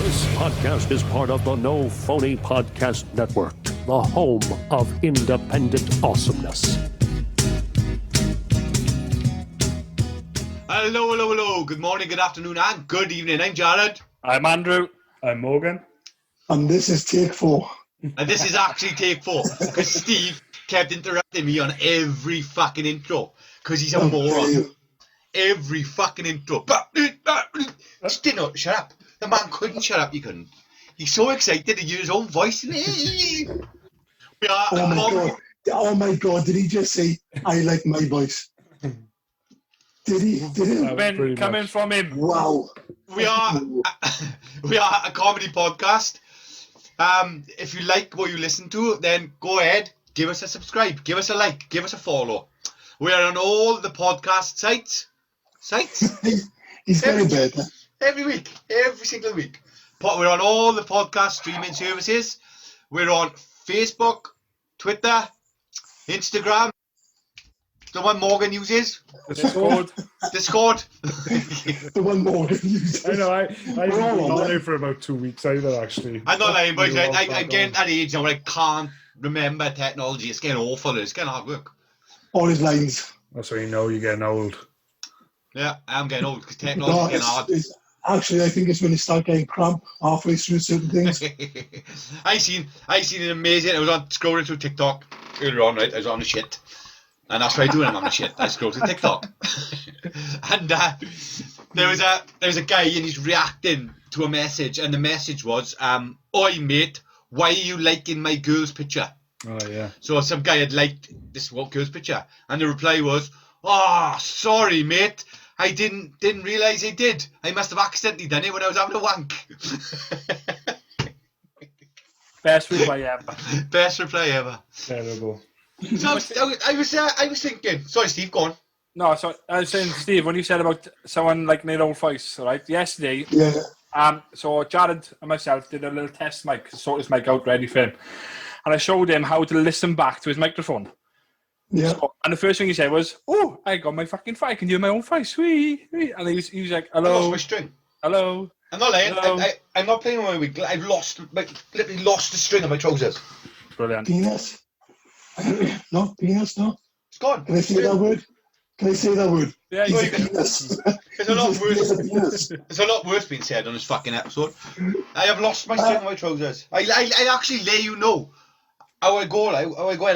This podcast is part of the No Phony Podcast Network, the home of independent awesomeness. Hello. Good morning, good afternoon, and good evening. I'm Jared. I'm Andrew. I'm Morgan. And this is take 4. And this is actually take 4, because Steve kept interrupting me on every fucking intro, because he's a moron. Every fucking intro. Just didn't shut up. The man couldn't shut up, he couldn't. He's so excited to use his own voice. We are Oh my god, did he just say, I like my voice? Did he? Coming from him. Wow. We are a comedy podcast. If you like what you listen to, then go ahead, give us a subscribe, give us a like, give us a follow. We are on all the podcast sites. He's getting better. Every week, every single week. We're on all the podcast streaming services. We're on Facebook, Twitter, Instagram, the one Morgan uses. Discord. The one Morgan uses. I know, I've been on it for about 2 weeks either, actually. I'm not lying, boys. I'm getting at age now where I can't remember technology. It's getting awful. It's getting hard work. All his lines. That's how you know you're getting old. Yeah, I'm getting old because technology's getting hard. Actually, I think it's when you start getting cramp halfway through certain things. I seen an amazing. I was on scrolling through TikTok earlier on, right? I was on the shit, and that's what I do when I'm on the shit. I scroll through TikTok, and there was a guy and he's reacting to a message, and the message was, "Oi mate, why are you liking my girl's picture?" Oh yeah. So some guy had liked this girl's picture, and the reply was, "Oh, sorry mate. I didn't realise I did. I must have accidentally done it when I was having a wank." Best reply ever. Best reply ever. Terrible. So I was thinking. Sorry, Steve, go on. No, so I was saying, Steve, when you said about someone like their old voice, right? Yesterday, so Jared and myself did a little test mic, sort his mic out ready for him, and I showed him how to listen back to his microphone. Yeah. So, and the first thing he said was, "Oh, I got my fucking voice. I can do my own voice." Wee. And he was like, "Hello." I lost my string. Hello. I'm not lying. Hello. I'm not playing with my wig. I've literally lost the string of my trousers. Brilliant. Penis? No, penis, no. It's gone. Can I say that word? Yeah, He's you a can. penis. There's a lot He's a worse. penis. There's a lot worse being said on this fucking episode. I have lost my string of my trousers. I actually let you know how I go, and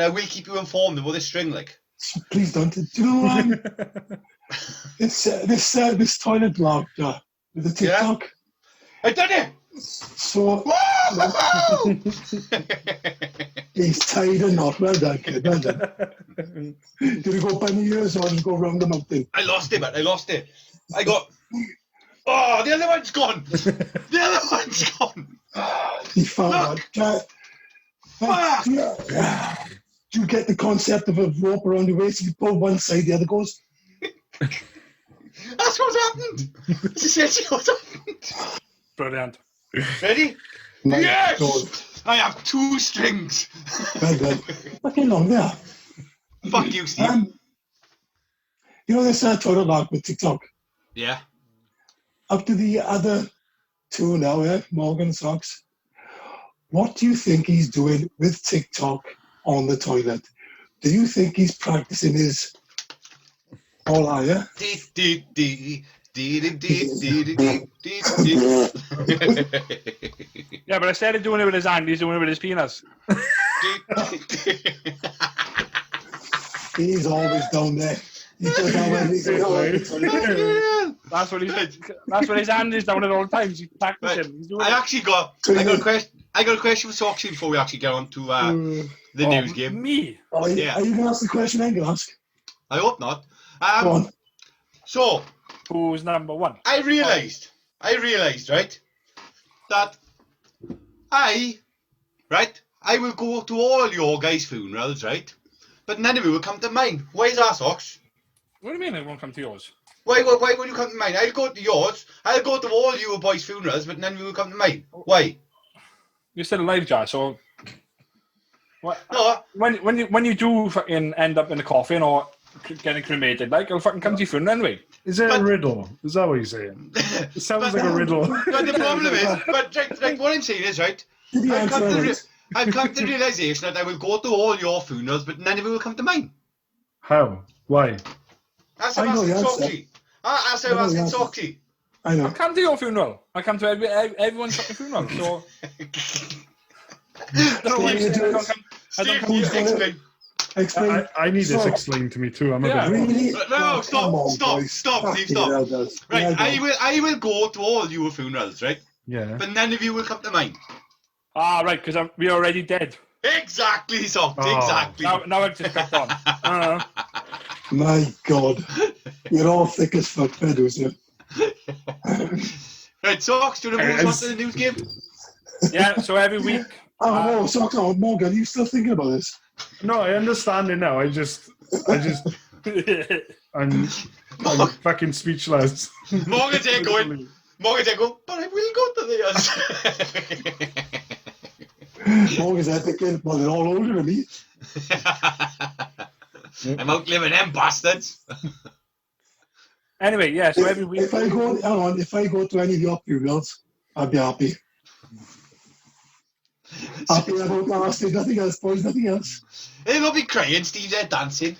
I will keep you informed about this string, like. Please don't. Do you know this toilet vlog with the TikTok? Yeah. I done it. So he's tied or not? Well done, kid. Well done. Did he go bunny ears or did he go round the mountain? I lost it, man. I got. Oh, the other one's gone. The other one's gone. He found out. Do you get the concept of a rope around your waist? If you pull one side, the other goes. That's what's happened. That's essentially what's happened. Brilliant. Ready? My Yes! God. I have 2 strings. Well done. Fucking long there. Fuck you, Steve. You know this toilet vlog with TikTok? Yeah. Up to the other 2 now, yeah? Morgan Socks. What do you think he's doing with TikTok on the toilet? Do you think he's practicing his all higher? Yeah, but instead of doing it with his hand, he's doing it with his penis. He's always down there. He does That's what his hand is down at all times. He's practicing. He's doing I got a question for Soxy before we actually get on to the news game. Me? Are you going to ask the question I'm going to ask? I hope not. Go on. So, who's number 1? I realised, right, that I will go to all your guys' funerals, right, but none of you will come to mine. Why is that, Sox? What do you mean I won't come to yours? Why will you come to mine? I'll go to yours. I'll go to all you boys' funerals, but none of you will come to mine. Why? You're still alive, Jar, so... What? No. When you do fucking end up in a coffin or getting cremated. Like, I'll fucking come to your funeral anyway. Is it a riddle? Is that what you're saying? It sounds like a riddle. But the problem is, like what I'm saying is, right, Did you answer it? I've come to the realisation that I will go to all your funerals, but none of it will come to mine. How? Why? That's I how know I'm the asking answer. Soxy. That's how I'm I know the asking answer. Soxy. I know. I come to your funeral. I come to everyone's fucking funeral. So I don't know why I'm saying I don't come. Steve, come you to explain. Explain. I need this So, explained to me too. I'm a Yeah. bit. Really? No, Come on, stop, boys. Steve, Fucking stop. hell, guys. Right, Yeah, I will go to all your funerals, right? Yeah. But none of you will come to mine. Right, because we're already dead. Exactly, Soxy. Oh. Exactly. Now I've just cracked on. My God. You're all thick as fuck, pedos, you. Right, Sox, do you want to move on to the news game? Yeah. So every week. Oh, no, so, oh, Morgan, are you still thinking about this? No, I understand it now. I'm fucking speechless. Morgan's there going, but I will go to the others. Morgan's there thinking, well, they're all older than me. I'm outliving them bastards. Anyway, yeah. So every week. If I go to any of your funerals, I'll be happy. Happy about that. I'll say nothing else, boys, nothing else. Hey, they'll be crying, Steve's there dancing.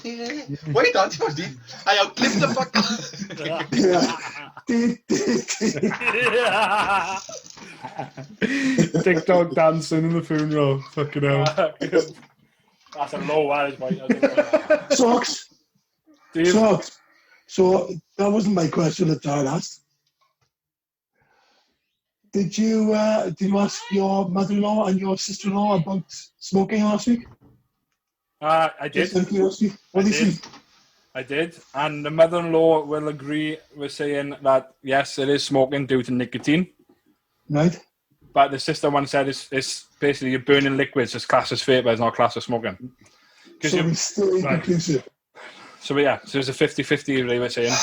Why are you dancing for, Steve? I outlived the fuck. TikTok dancing in the funeral. Fucking hell. That's a low one, mate. Socks. Socks. So that wasn't my question that John asked. Did you ask your mother-in-law and your sister-in-law about smoking last week? I did. What did you say? I did. And the mother-in-law will agree with saying that, yes, it is smoking due to nicotine. Right. But the sister one said it's basically you're burning liquids. It's classed as vape, but it's not classed as smoking. So it's still inconclusive. So yeah, so it's a 50-50, they were saying.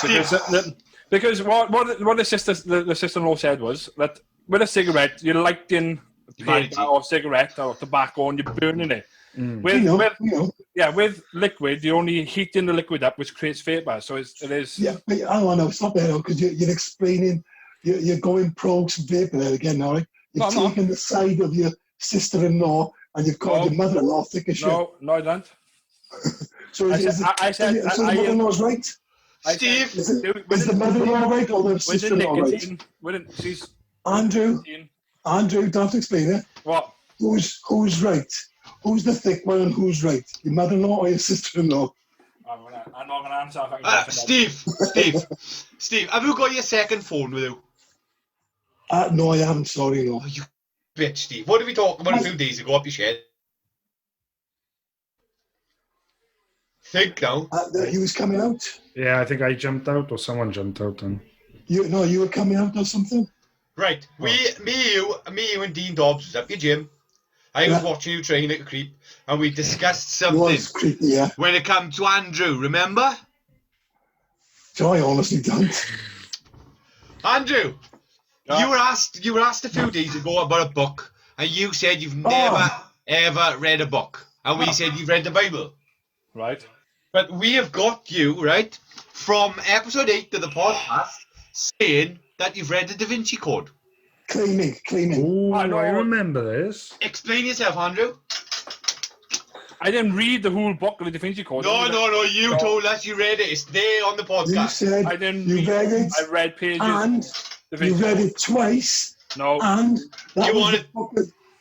Because what the sister-in-law said was that with a cigarette, you're lighting paper or cigarette or tobacco and you're burning it. With liquid, you're only heating the liquid up, which creates vapor. So it is. Yeah, but I don't know. Stop there, because you're explaining. You're going pro vapor there again now, right? You've taken the side of your sister-in-law and you've called your mother-in-law thick as shit. No, I don't. So the mother-in-law's right? Steve, is the mother-in-law right or the sister-in-law right? Andrew, don't have to explain it. What? Who's right? Who's the thick one and who's right? Your mother-in-law or your sister-in-law? I'm not going to answer. Steve, have you got your second phone with you? No, I haven't. Sorry, no. Oh, you bitch, Steve. What did we talk about a few days ago up your shed? Think now. He was coming out. Yeah, I think I jumped out or someone jumped out. And you were coming out or something. Right. Me, you, and Dean Dobbs was up your gym. I was watching you train like a creep, and we discussed something Creepy, yeah. when it comes to Andrew. Remember? So I honestly don't. Andrew, you were asked a few days ago about a book, and you said you've never ever read a book, and we said you've read the Bible. Right. But we have got you, right, from episode 8 of the podcast, saying that you've read the Da Vinci Code. Claiming. Oh, I remember this. Explain yourself, Andrew. I didn't read the whole book of the Da Vinci Code. No, you told us you read it. It's there on the podcast. You said I didn't read it. I read pages. And you read it twice. No. And that You was wanted... the book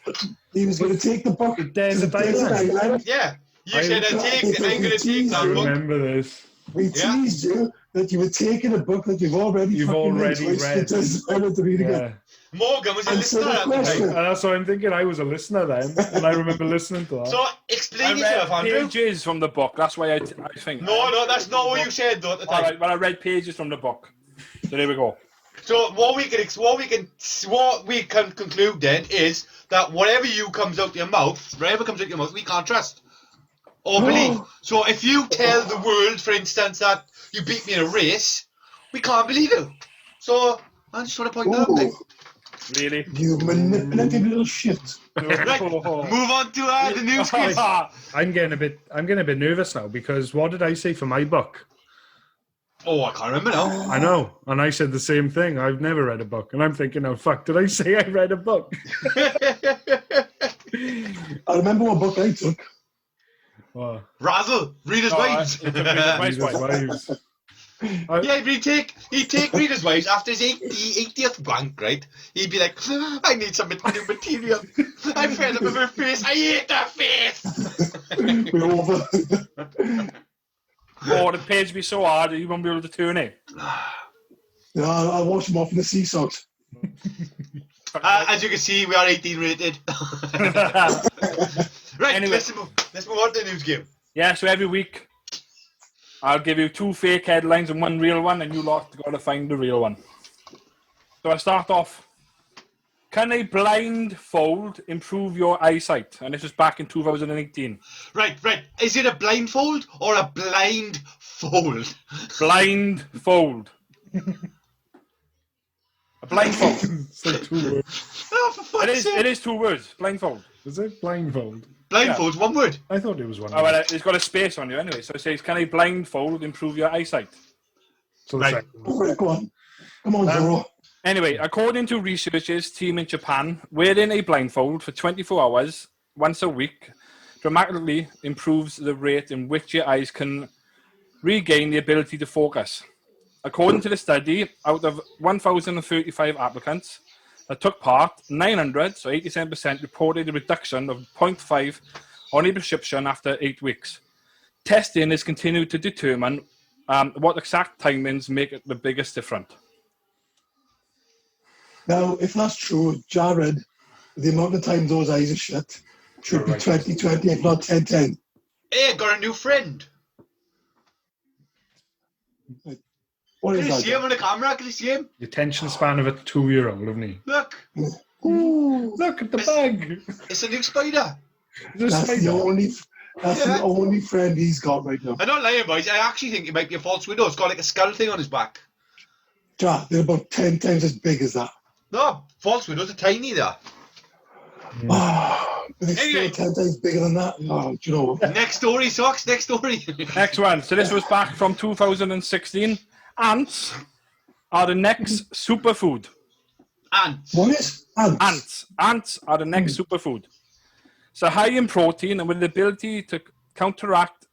that he was going to take the book. Desert Island. Yeah. You said, I'm going to take that I book. remember this. We teased you that you were taking a book that you've already read. To read again. Morgan was a listener at the time. That's what I'm thinking. I was a listener then, and I remember listening to that. So, explain yourself, Andrew. Pages from the book. That's why I think. No, that's not what you said, though, at the time. All right, well, I read pages from the book. So there we go. So what we can conclude then is that whatever comes out your mouth, we can't trust or believe. So if you tell the world, for instance, that you beat me in a race, we can't believe you. So I just want to point that out. Really? You manipulative little shit. Right, move on to the news quiz. I'm getting a bit nervous now because what did I say for my book? Oh, I can't remember now. I know, and I said the same thing. I've never read a book, and I'm thinking, oh fuck, did I say I read a book? I remember what book I took. Wow. Razzle, Reader's Wives. Reader's Wives. Yeah, he'd take Reader's Wives after his 80th wank, right? He'd be like, I need some new material. I'm fed up with her face. I hate her face. We're over. Oh, the page would be so hard that you won't be able to turn it. Yeah, I'll wash them off in the sea salt. As you can see, we are 18 rated. Right, Anyway. let's move on to the news game. Yeah, so every week I'll give you 2 fake headlines and 1 real one, and you lot got to find the real one. So I start off. Can a blindfold improve your eyesight? And this was back in 2018. Right. Is it a blindfold or a blind fold? Blindfold. A blindfold. It's like 2 words. Oh, for fuck's sake. It is 2 words. Blindfold. Is it blindfold? Blindfold's 1 word. I thought it was one. Oh, well, it's got a space on you anyway. So it says, can a blindfold improve your eyesight? So the Right. second one. All right, go on. Come on, Zoro. Anyway, according to researchers' team in Japan, wearing a blindfold for 24 hours once a week dramatically improves the rate in which your eyes can regain the ability to focus. According to the study, out of 1,035 applicants that took part, 900, so 87%, reported a reduction of 0.5 on a prescription after 8 weeks. Testing is continued to determine what exact timings make it the biggest difference. Now, if that's true, Jared, the amount of times those eyes are shut should be 2020, if not 1010. Hey, I got a new friend. What Can is you see him that? on the camera? Can you see him? The attention span of a 2-year-old, isn't he? Look, Ooh, look at the bag. it's a new spider. There's a That's spider. the only friend he's got right now. I'm not lying, boys. I actually think it might be a false widow. It's got like a skull thing on his back. Ja, they're about 10 times as big as that. No, false widows are tiny there. But it's Anyway. still 10 times bigger than that. Oh, do you know what? Next story, Socks. Next story. Next one. So this was back from 2016. Ants are the next superfood. Ants. What is ants? Ants are the next superfood. So high in protein and with the ability to counteract.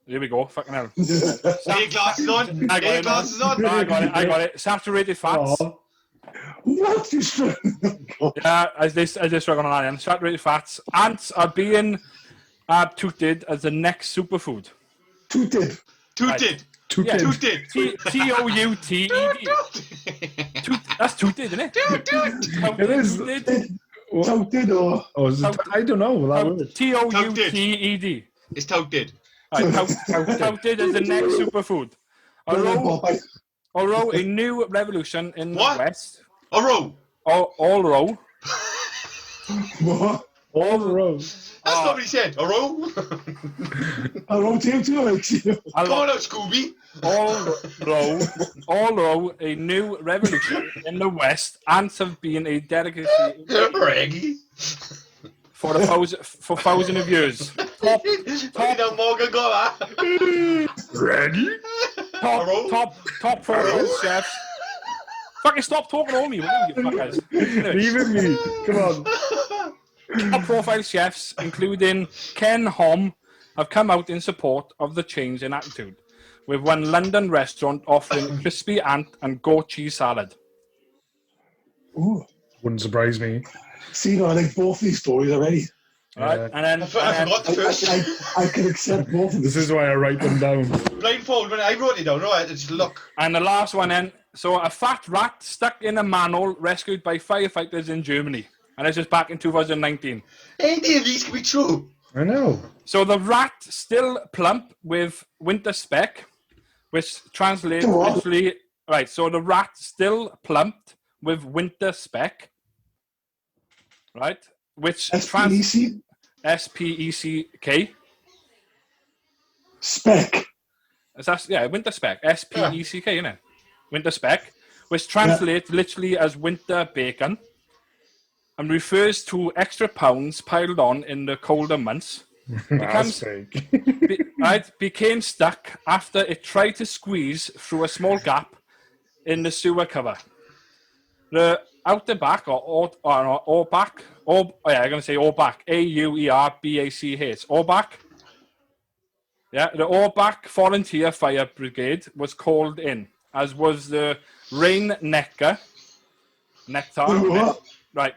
Here we go. Fucking hell. Hey, glasses on. I got Hey, it. glasses on. I got it. Saturated fats. Oh, What? You sure? Yeah, as this struggling on iron. Saturated fats. Ants are being touted as the next superfood. Tooted. Tooted. Yeah. Tooted. Touted. That's tooted, isn't it? it is. Touted or... Oh, is it, I don't know. That word. Touted. It's touted. Right, touted as the next superfood. Although a new revolution in What? the West. A row. Although What? All the rows. That's not what he said. A row. I wrote him too, actually. Come on out, Scooby. although a new revolution in the West, ants have been a delicacy Reggie. for thousands of years. Top. Now Morgan got that. Ready? Top profile chefs. Fucking stop talking over me, will you fuckers? Anyway, Leave it me. Come on. top profile chefs, including Ken Hom, have come out in support of the change in attitude, with one London restaurant offering crispy ant and goat cheese salad. Ooh. Wouldn't surprise me. See, no, I like both these stories already. Right? And then I forgot the first. I can accept both of This them. is why I write them down. Blindfold. When I wrote it down, right? Just look. And the last one then. So a fat rat stuck in a manhole rescued by firefighters in Germany. And this is back in 2019. Any of these can be true. I know. So the rat still plump with winter speck, which translates What? literally... Right, so the rat still plumped with winter speck. Right? Which SPEC? S-P-E-C-K. Spec. Yeah, winter speck. S-P-E-C-K, innit? Winter speck, which translates literally as winter bacon and refers to extra pounds piled on in the colder months. That's big. Became stuck after it tried to squeeze through a small gap in the sewer cover. The outer back, Auerbach, A-U-E-R-B-A-C-H, Auerbach. Yeah, the Auerbach Volunteer Fire Brigade was called in, as was the Rhein-Neckar.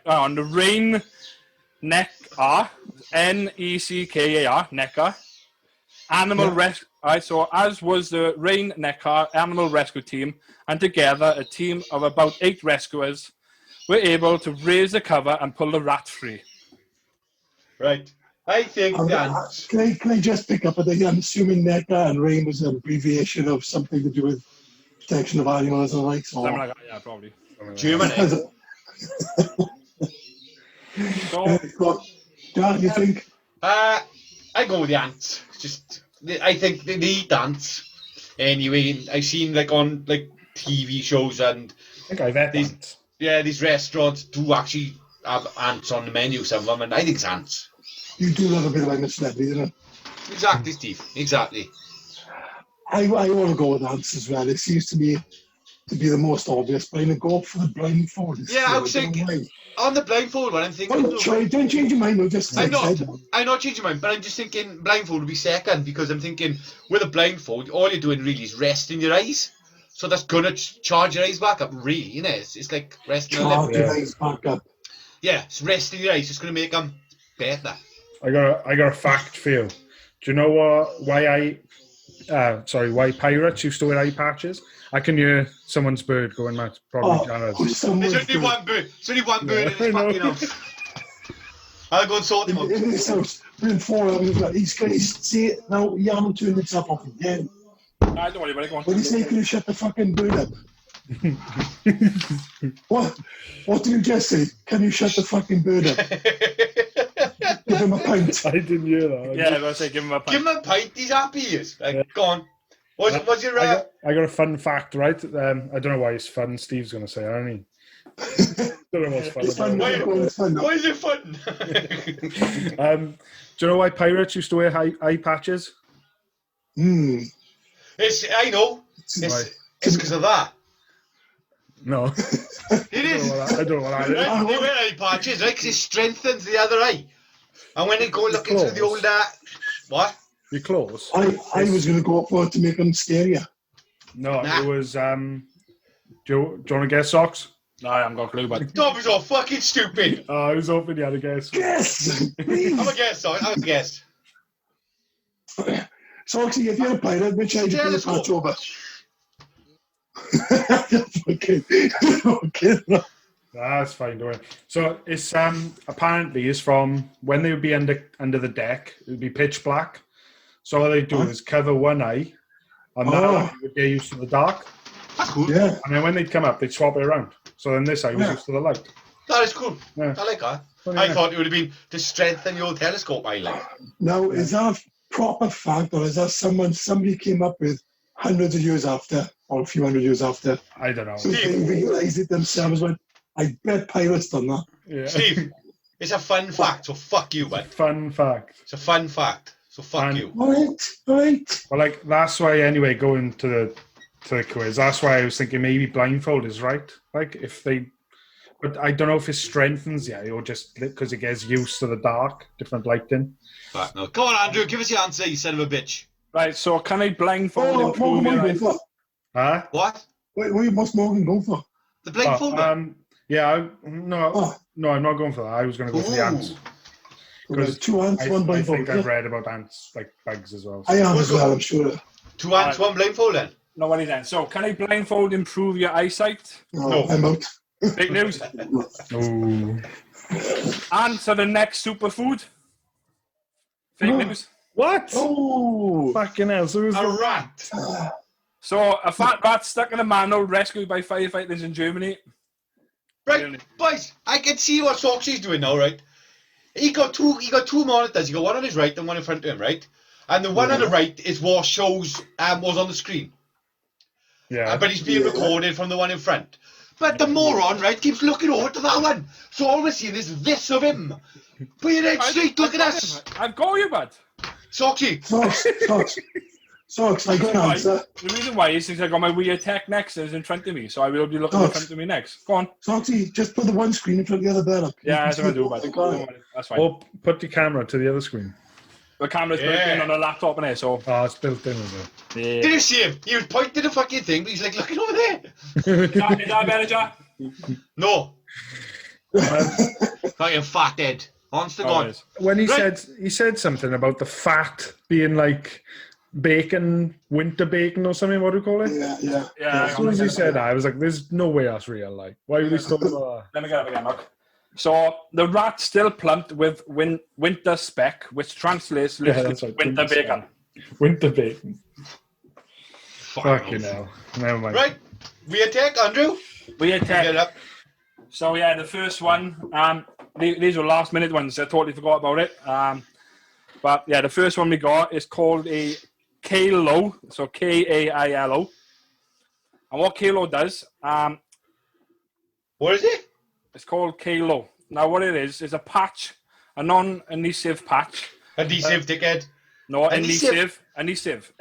On the Rhein-Neckar, N-E-C-K-A-R, Neckar. So as was the Rhein-Neckar Animal Rescue Team, and together a team of about 8 rescuers were able to raise the cover and pull the rat free. Right. I think that... Can I just pick up at the... I'm assuming NECA and RAIN was an abbreviation of something to do with protection of animals and like so. Something like that, yeah, probably. Germany. Dan, you think? I go with the ants. I think they eat ants. Anyway, I've seen like on like TV shows and I think I've had ants. Yeah, these restaurants do actually have ants on the menu, some of them, and I think it's ants. You do love a bit of like a celebrity, you know? Exactly, Steve. Exactly. I want to go with ants as well. It seems to me to be the most obvious, but I'm going to go for the blindfold. Yeah, I was thinking on the blindfold one. I'm thinking. Don't change your mind. No, just I'm not changing mine, but I'm just thinking blindfold would be second because I'm thinking with a blindfold, all you're doing really is resting your eyes. So that's gonna charge your eyes back up, really, you know? It's like resting your eyes back up. Yeah, it's resting your eyes. It's gonna make them better. I got a fact for you. Do you know why pirates used to wear eye patches? I can hear someone's bird going mad. Probably Jared. There's only one bird. There's only one bird in his fucking house. I'll go and sort him out. In his house, we're in 4 hours. He's going to see it now. You haven't turned himself off again. Don't worry about it. Go on. What did he say? Can you shut the fucking bird up? What did you just say? Can you shut the fucking bird up? Give him a pint. I didn't hear that. Yeah, I was going to say give him a pint. Give him a pint. He's happy. He is. Go on. What's your... I got a fun fact, right? I don't know why it's fun. Steve's going to say, I don't know what's fun. Why is it fun? Do you know why pirates used to wear eye patches? I know. It's because of that. No. It is. I don't know what that is. They wear eye patches, right? Because it strengthens the other eye. And when they go look into the old... what? Your claws? I was going to go up for it to make them scarier. No, it was... do you want to guess, Socks? No, I haven't got a clue, but... That was all fucking stupid. I was hoping you had a guess. Guess! I'm a guess, sorry. I'm a guess. Soxy, if you're a pirate, which eye do you patch over? Okay. That's fine, don't worry. So it's apparently is from when they would be under the deck, it would be pitch black. So what they do is cover one eye, and that would get used to the dark. That's cool. Yeah. And then when they'd come up, they'd swap it around. So then this eye was used to the light. That is cool. Yeah. I like that. I thought it would have been to strengthen your telescope eye light. Now, is that a proper fact, or is that somebody came up with hundreds of years after, or a few hundred years after? I don't know. So they realised it themselves. Went, I bet pirates done that. Yeah. Steve, it's a fun fact, so fuck you, bud. Fun fact. It's a fun fact, so fuck you. All right. Well, like that's why anyway. Going to the quiz, that's why I was thinking maybe blindfold is right. Like if they, but I don't know if it strengthens the eye or just because it gets used to the dark, different lighting. Right, no. Come on, Andrew, give us your answer, you son of a bitch. Right, so can I blindfold improve your eyes? Huh? What? What must Morgan go for? The blindfold? I'm not going for that. I was going to go for the ants. Because 2 ants, 1 blindfold. I think I've read about ants, like bugs as well. I am as well, I'm sure. 2 ants, 1 blindfold then? No worries then. So can I blindfold improve your eyesight? No, I'm out. Big news. Ooh. And so the next superfood. Fake news. What? Oh, fucking hell! So a rat. So a fat rat stuck in a manhole, rescued by firefighters in Germany. Right, boys, I can see what Soxy's doing now, right? He got two monitors. He got one on his right and one in front of him, right? And the one on the right is what shows was on the screen. Yeah. But he's being recorded from the one in front. But the moron, right, keeps looking over to that one. So all we're seeing is this of him. Put your head straight, look at us. I've got you, bud. Soxy. Socks, I got an answer. The reason why is I got my weird tech Nexus in front of me, so I will be looking in front of me next. Go on. Soxy, just put the one screen in front of the other bed up. Yeah, that's what I do, bud. That's fine. Or put your camera to the other screen. The camera's built in on a laptop in there, so... Oh, it's built in, is it? Yeah. Did you see him? He was pointing the fucking thing, but he's like looking over there. Is that better, Jack? No. Fucking fat head. Honest to God. When he said something about the fat being like bacon, winter bacon or something, what do you call it? Yeah. As soon as he said that, I was like, there's no way that's real. Like, why would he talk about that? Let me get up again, look. So, the rat still plumped with winter speck, which translates literally to winter bacon. Winter bacon. Fucking hell. Never mind. Right. Weird tech, Andrew. Weird Get tech. up. So, yeah, the first one, these were last minute ones. I totally forgot about it. But, yeah, the first one we got is called a Kailo. So, Kailo. And what Kailo does... What is it? It's called Kailo. Now, what it is a patch, a non-adhesive patch. Adhesive, dickhead. No, adhesive. INVASIVE.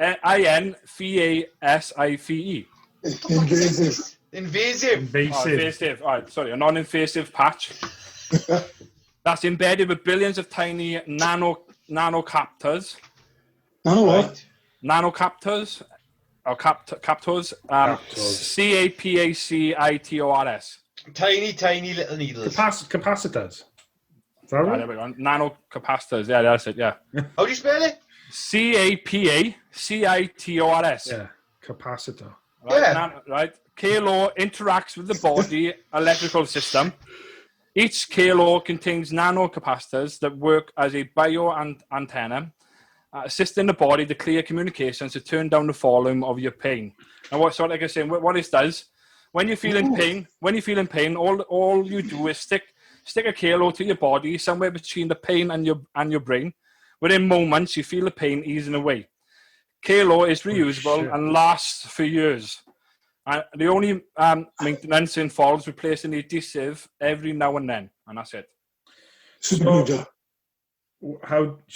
Invasive. All right, sorry, a non-invasive patch. That's embedded with billions of tiny nanocaptors. Nano what? Nanocaptors. Or captors. CAPACITORS. Tiny little needles. Capacitors. Is that right? There we go. Nanocapacitors. Yeah, that's it. Yeah. How do you spell it? CAPACITORS. Yeah, capacitor. Right, Yeah. Right. Kilo interacts with the body electrical system. Each kilo contains nanocapacitors that work as a antenna, assisting the body to clear communications to turn down the volume of your pain. And what like I say, what this does, when you're feeling pain, all you do is stick a kilo to your body somewhere between the pain and your brain. Within moments, you feel the pain easing away. Kilo is reusable and lasts for years. The only maintenance involves replacing the adhesive every now and then, and that's it. So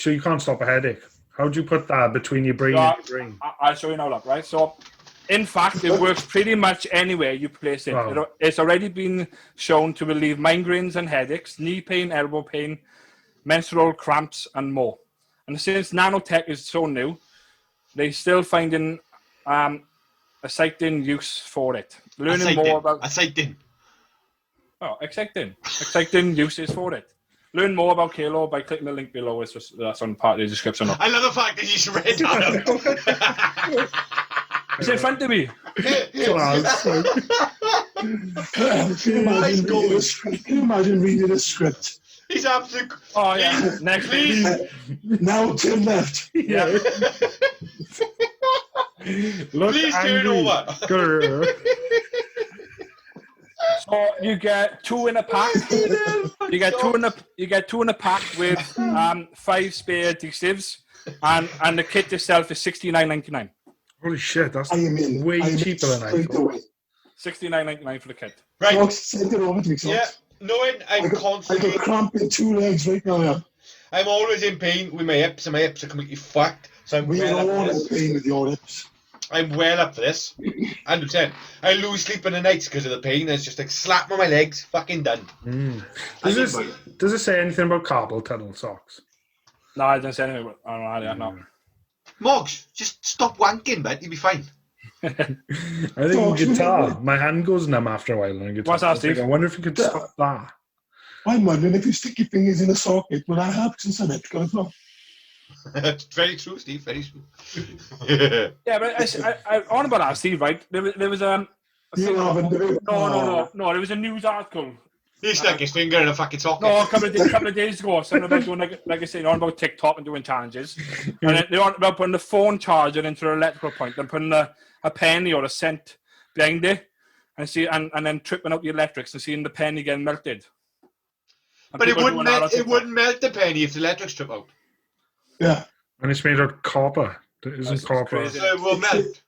you can't stop a headache? How do you put that between your brain and your brain? I'll show you now, look, right? So, in fact, it works pretty much anywhere you place it. Wow. It's already been shown to relieve migraines and headaches, knee pain, elbow pain, menstrual cramps, and more. And since nanotech is so new, they're still finding exciting use for it. Exciting uses for it. Learn more about Kilo by clicking the link below. That's on part of the description. I love the fact that you just read that. It's in front of me. Can you imagine reading a script? He's absolutely... Oh, yeah. Next, please. Now turn left. Yeah. Look, please turn over. So you get two in a pack. You get two in a pack with 5 spare adhesives, and the kit itself is $69.99. Holy shit, that's way cheaper than I thought. $69.99 for the kit. Right. Socks, send it over to me, Socks. Yeah. Knowing I'm constantly... I got cramp in 2 legs right now, yeah. I'm always in pain with my hips, and my hips are completely fucked. So I'm We are all in pain with your hips. I'm well up for this. 100%. I lose sleep in the nights because of the pain. It's just like slap on my legs, fucking done. Does it say anything about carpal tunnel, Socks? No, I didn't say anything. No. Moggs, just stop wanking, bud. You'll be fine. I think guitar. My hand goes numb after a while on guitar. What's that, Steve? I wonder if you could stop that. I'm wondering if you stick your fingers in a socket, will that help since I'm electrical as well? That's very true, Steve. Very true. Yeah, but I on about that, Steve. Right? There was no. There was a news article. He stuck his finger in a fucking socket. No, a couple of days ago, something about doing like I say, on about TikTok and doing challenges, and they're on about putting the phone charger into an electrical point and putting a penny or a cent behind it, and then tripping out the electrics and seeing the penny getting melted. And but it wouldn't melt the penny if the electrics strip out. Yeah. And it's made of copper. It isn't copper. So it will melt.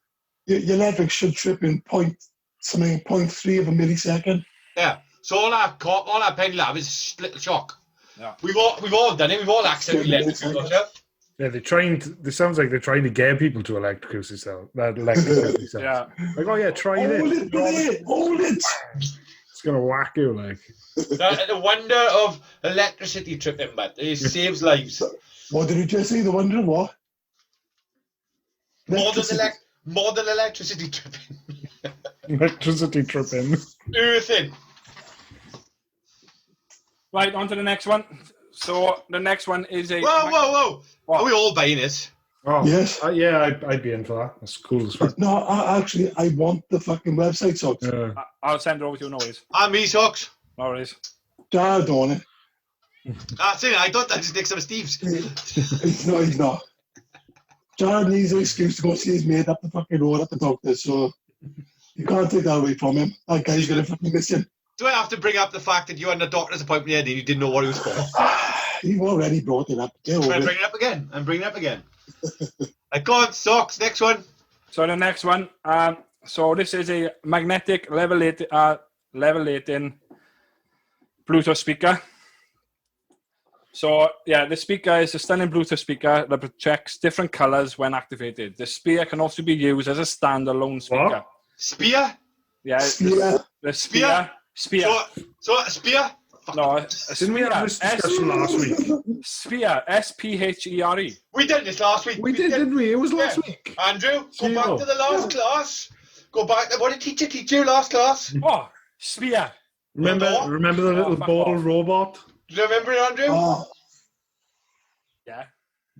your electric should trip in 0.3 of a millisecond. Yeah. So all our pendulum have is little shock. Yeah. We've all done it. We've all accidentally electrocuted ourselves. Yeah, this sounds like they're trying to get people to electrocute themselves. Yeah. Like, oh yeah, try Hold this. it, buddy! Hold it! It's gonna whack you, like. The wonder of electricity tripping, but it saves lives. What did you just say? The wonder of what? Modern electricity tripping. Electricity tripping. Earthing. Right, on to the next one. So the next one is a... Whoa. What? Are we all buying it? Oh, Yes. Yeah, I'd be in for that. That's cool as fuck. No, I want the fucking website socks. I'll send it over to you, no worries. And me socks. No worries. Jared don't want it. That's it. I thought I'd just nick some of Steve's. He's not. Jared needs an excuse to go see his mate up the fucking road at the doctor's, so you can't take that away from him. That guy's gonna fucking miss him. Do I have to bring up the fact that you had a doctor's appointment and you didn't know what it was for? You've already brought it up. I'm bringing it up again. Right, go on, socks. Next one. So the next one, so this is a magnetic levelating Bluetooth speaker. So yeah, the speaker is a stunning Bluetooth speaker that projects different colors when activated. The speaker can also be used as a standalone speaker. What? Spear? Yeah, Spear. the spear. So a spear? No, Didn't we have this discussion last week? Spear, S-P-H-E-R-E. We did this last week. We did, didn't we? It was last week. Andrew, go Spear. back to the last class. Go back to what did teacher teach you last class? Oh, spear. Remember the little fuck ball off. robot? Do you remember it, Andrew? Oh, Yeah.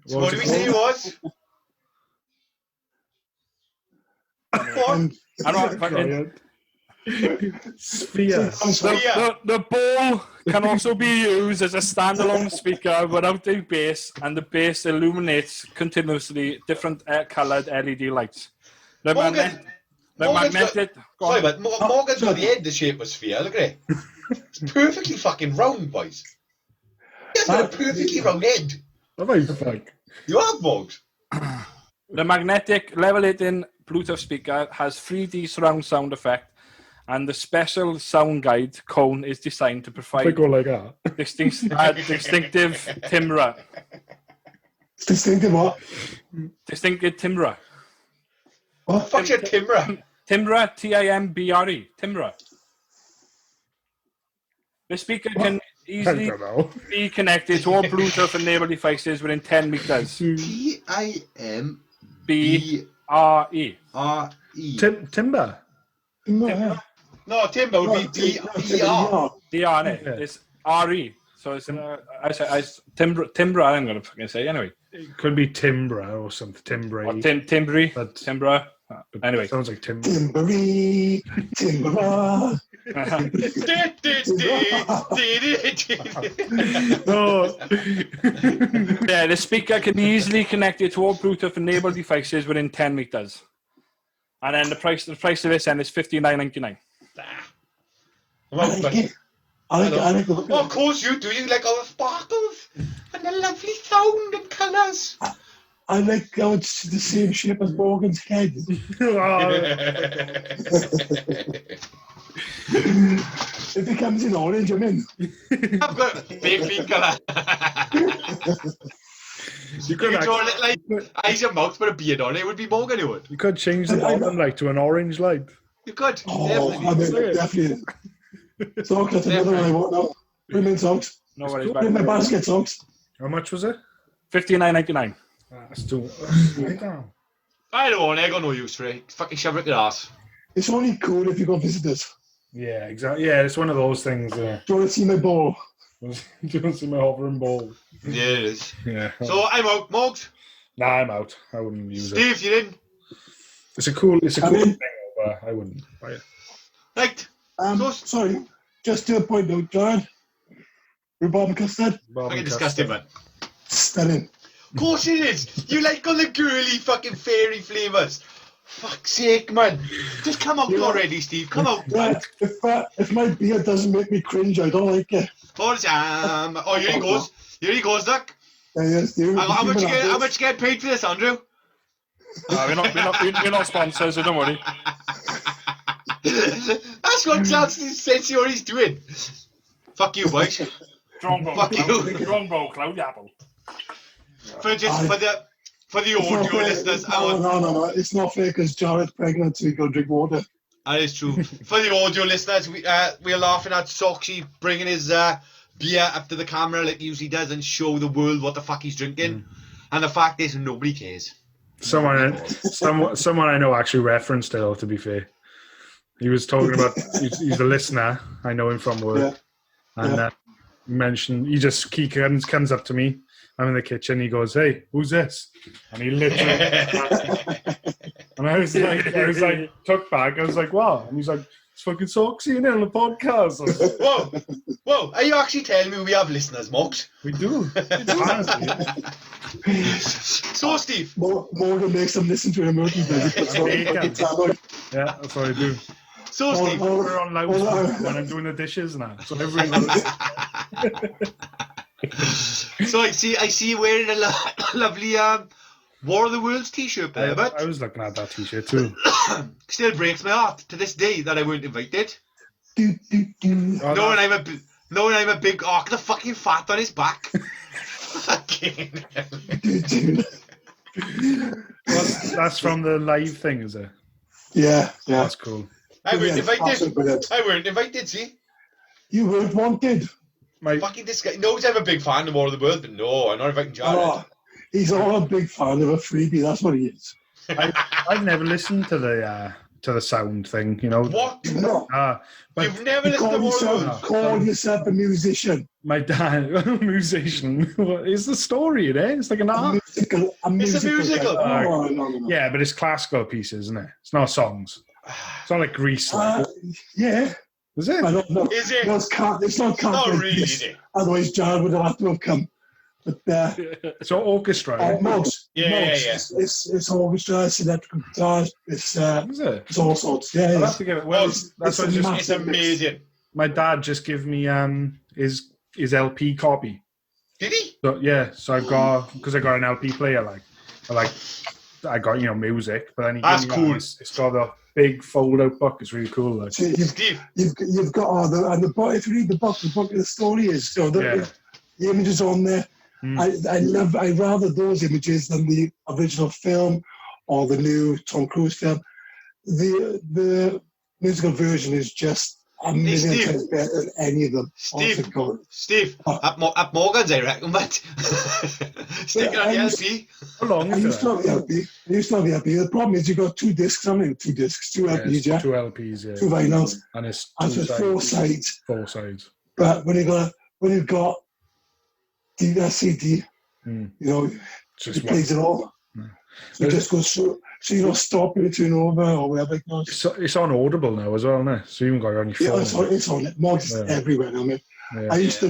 So what did we say it was? and I don't fucking... Sphere. The ball can also be used as a standalone speaker without a base, and the base illuminates continuously different coloured LED lights. The magnetic. Sorry, but Morgan's got the head the shape of a sphere. Look at it. It's perfectly fucking round, boys. He's got a perfectly round head. You have, Morgs. The magnetic levelating Bluetooth speaker has 3D surround sound effect, and the special sound guide cone is designed to provide Go like that. distinctive timbre. distinctive what? Distinctive timbre. What? Fuck's your timbre? Timbre, T-I-M-B-R-E. Timbre. The speaker can easily be connected to all Bluetooth-enabled devices within 10 meters. T-I-M-B-R-E. Timber. No, timber would be D-E-R. D-R, it's R-E. So it's timbre, I'm going to fucking say anyway. It could be Timbra or something. Timbre. Or timbre. Timbre. Anyway. Sounds like Timber. Timbery. No. Yeah, the speaker can be easily connected to all Bluetooth-enabled devices within 10 meters. And then the price of this then is $59.99. I like the look Well, of course you do. You like all the sparkles and the lovely sound and colours. I like how it's the same shape as Morgan's head. It becomes in orange, I'm in. I've got a baby colour. You could draw it like eyes and mouth with a beard on it. It would be Morgan, it would. You could change the bottom light to an orange light. You could. Definitely. Socks, that's another one I want now. Bring me in socks. No worries. Bring my basket socks. How much was it? $59.99. That's too. I don't want it. I got no use for it. Fucking shove it in your ass. It's only cool if you got visitors. Yeah, exactly. Yeah, it's one of those things. Do you want to see my ball? Do you want to see my hovering ball? Yeah, it is. Yeah. So I'm out. Morgs? Nah, I'm out. I wouldn't use it. Steve, you're in? It's a cool thing, but I wouldn't buy it. Right. Sorry, just to point out, John. Rhubarb and custard. Fucking disgusting, man. Stunning. Of course it is. You like all the girly fucking fairy flavours. Fuck's sake, man. Just come out already, Steve. Come out, man. If my beard doesn't make me cringe, I don't like it. Oh, here he goes. Here he goes, look. Yes, How much you get paid for this, Andrew? We're not sponsors, so don't worry. That's what Clancy says what he's doing. Fuck you, boys. Fuck you. Strong bro, Cloud Apple. For the audio listeners, No. It's not fair because Jared's pregnant, so he go drink water. That is true. For the audio listeners, we're laughing at Soxy bringing his beer up to the camera like he usually does and show the world what the fuck he's drinking. And the fact is, nobody cares. Someone I know actually referenced it, to be fair. He was talking about, he's a listener, I know him from work. Yeah. And mentioned, he comes up to me, I'm in the kitchen, he goes, "Hey, who's this?" And he literally, and I was like, took back, I was like, "Wow." And he's like, "It's fucking Soxy in on the podcast." Whoa, are you actually telling me we have listeners, Mox? We do. So, Steve. Morgan makes them listen to him. Yeah, that's what I do. So, Steve. We're on loud when I'm doing the dishes now. So everyone knows. So I see you wearing a lovely War of the Worlds t-shirt there, but I was looking at that t-shirt too. Still breaks my heart to this day that I weren't invited. Knowing I'm a big get the fucking fat on his back. Fucking. That's from the live thing, is it? Yeah. That's cool. I weren't invited, see? You weren't wanted. Fucking this guy knows I'm a big fan of War of the World, but no, I'm not inviting Jared. Oh, he's all a big fan of a freebie, that's what he is. I've never listened to the sound thing, you know. What? No. But you've never listened to War of the World? Call yourself a musician. My dad, a musician. What is the story, It's like an art. It's a musical. No. Yeah, but it's classical pieces, isn't it? It's not songs. It's not like Grease. Yeah. Is it? I don't know. Is it? It's not Not really, is it? Otherwise, Jared would have to have come. But so orchestra. Right? Most. Yeah. It's orchestra. It's electrical guitar. It's is it? It's all sorts. Yeah. I'll have to give it. Well, it's amazing. My dad just gave me his LP copy. Did he? So I got an LP player. I got music, but then he that's gave me cool. It's got a big fold-out book. It's really cool. Like. So you've got the book. If you read the book of the story is the images on there. I rather those images than the original film or the new Tom Cruise film. The musical version is just a million times better than any of them. Steve, at Morgan's, I reckon, but sticking on the LP. How long I used to have the LP. The problem is you got two discs, two LPs, yeah? Two LPs, yeah. Two vinyls. And it's four sides. Four sides. But when you've got the CD, it plays it all. So it just goes through. So you don't stop in between over or whatever it goes. It's on Audible now as well, isn't it? So you even got it on your phone. Yeah, it's on it. Mods everywhere now, man. Yeah. I used to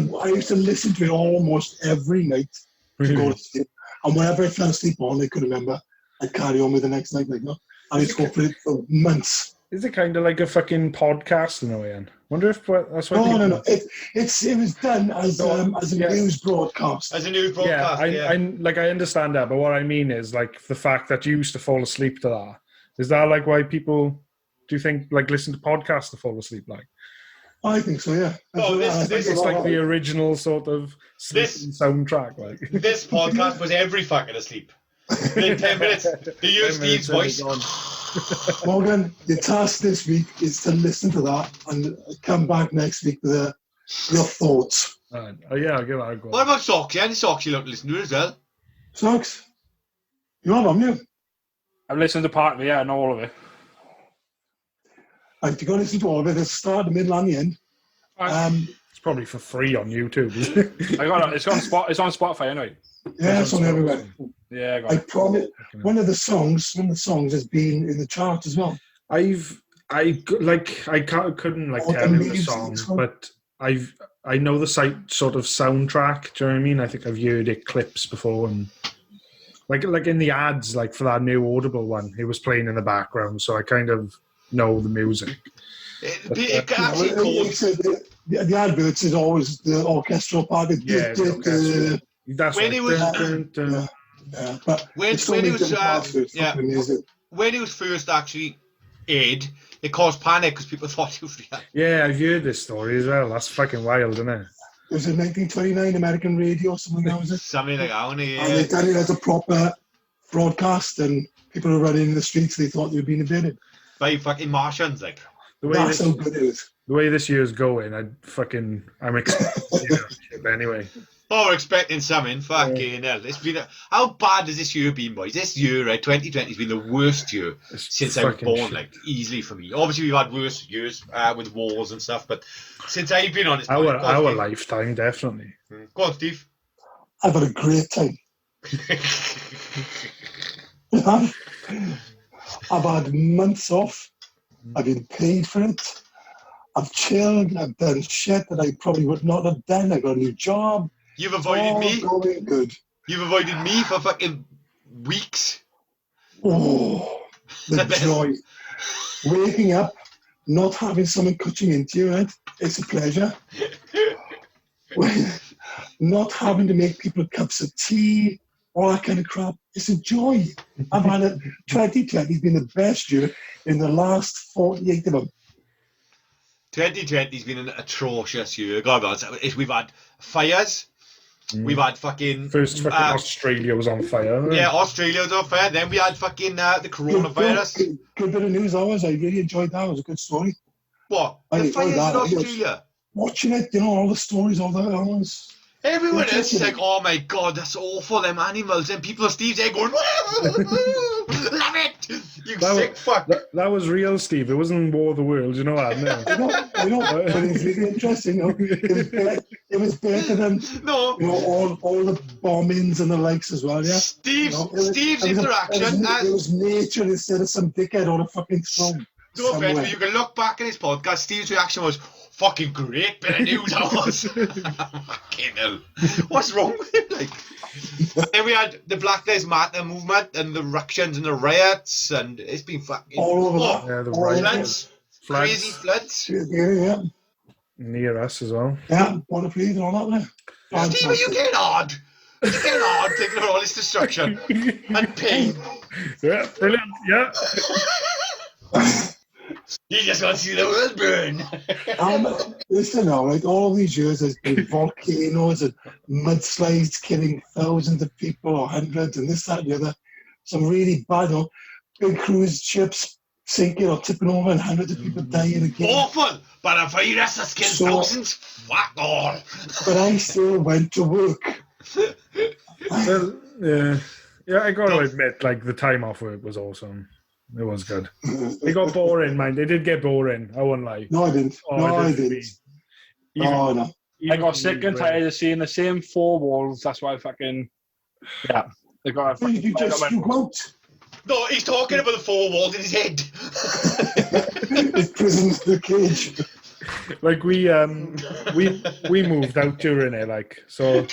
listen to it almost every night to go to sleep. And whenever I fell asleep on, I could remember, I'd carry on with the next night, I used to go for it for months. Is it kind of like a fucking podcast in a way? I wonder if that's what. No. It was done as a news broadcast. As a news broadcast. I understand that, but what I mean is like the fact that you used to fall asleep to that. Is that like why people do you think listen to podcasts to fall asleep like? I think so, yeah. This is like the original sort of soundtrack. Like this podcast was every fucking asleep. In 10 minutes, they use Steve's voice. Morgan, your task this week is to listen to that and come back next week with your thoughts. Right. Oh yeah, I'll give that a go. What about Soxy? Any Soxy you don't listen to as well? Sox? You have, haven't you? I've listened to part of it, not all of it. You've got to listen to all of it. It's start, the middle, and the end. It's probably for free on YouTube, isn't it? I got it. It's on Spotify anyway. Yeah, it's on everywhere. Yeah, I got it. I promise. One of the songs has been in the chart as well. I couldn't tell you the song, but I know the sort of soundtrack. Do you know what I mean? I think I've heard it clips before, and like in the ads, for that new Audible one, it was playing in the background, so I kind of know the music. The adverts is always the orchestral part. That's when it was. Yeah, but When it's so he many was different parts of it. It's fucking amazing. when he was first actually aired, it caused panic because people thought he was real. Yeah, I've heard this story as well. That's fucking wild, isn't it? It was in 1929 American radio, something like that, was it? Something like that, wasn't it? And they done it as a proper broadcast, and people were running in the streets. They thought they were being invaded. By fucking Martians, like. That's how good it is. The way this year's going, I'm expecting anyway. Oh, we're expecting something. Fucking hell. It's been how bad has this year been, boys? This year, right, 2020 has been the worst year since I was born, like, easily for me. Obviously, we've had worse years with wars and stuff, but since I've been on this... Our lifetime, definitely. Go on, Steve. I've had a great time. I've had months off. I've been paid for it. I've chilled. I've done shit that I probably would not have done. I got a new job. You've avoided me. Going good. You've avoided me for fucking weeks. Oh, the joy. Waking up, not having someone cutting into you, right? It's a pleasure. Not having to make people cups of tea, all that kind of crap. It's a joy. I've had it. 2020 has been the best year in the last 48 of them. 2020 has been an atrocious year. God, we've had fires. We've had fucking... First fucking Australia was on fire. Yeah, Australia was on fire. Then we had fucking the coronavirus. Good bit of news, always. I really enjoyed that. It was a good story. What? The fires in Australia? Watching it, all the stories, all the hours. Everyone else is like, oh my god, that's awful, them animals. And people are Steve's there going, love it! You sick fuck. That was real, Steve. It wasn't War of the Worlds, you know that? No. I know, but it's really interesting. It was better than all the bombings and the likes as well, yeah? Steve's interaction. It was nature instead of some dickhead on a fucking throne. No offense, but you can look back at his podcast, Steve's reaction was, fucking great bit of news, I was. Fucking hell. What's wrong with him? Like, then we had the Black Lives Matter movement and the ructions and the riots, and it's been fucking all over the riots. Crazy floods. Yeah. Near us as well. Yeah, water please and all that there. Steve, are you getting hard? You getting hard taking all this destruction and pain? Yeah, brilliant. Yeah. You just want to see the world burn. Listen now, like all these years there's been volcanoes and mudslides killing thousands of people or hundreds and this, that and the other. Some really bad, big cruise ships sinking or tipping over and hundreds of people dying again. Awful! But a virus has killed thousands? Fuck all. But I still went to work. Well, yeah, I got to admit, like, the time off work was awesome. It was good. It got boring, man. They did get boring. I won't lie. No, I didn't. I didn't. No. I got sick and tired of seeing the same four walls. That's why I fucking... Yeah. They got you won't. No, he's talking about the four walls in his head. His prison's the cage. Like, we moved out during it, like, so...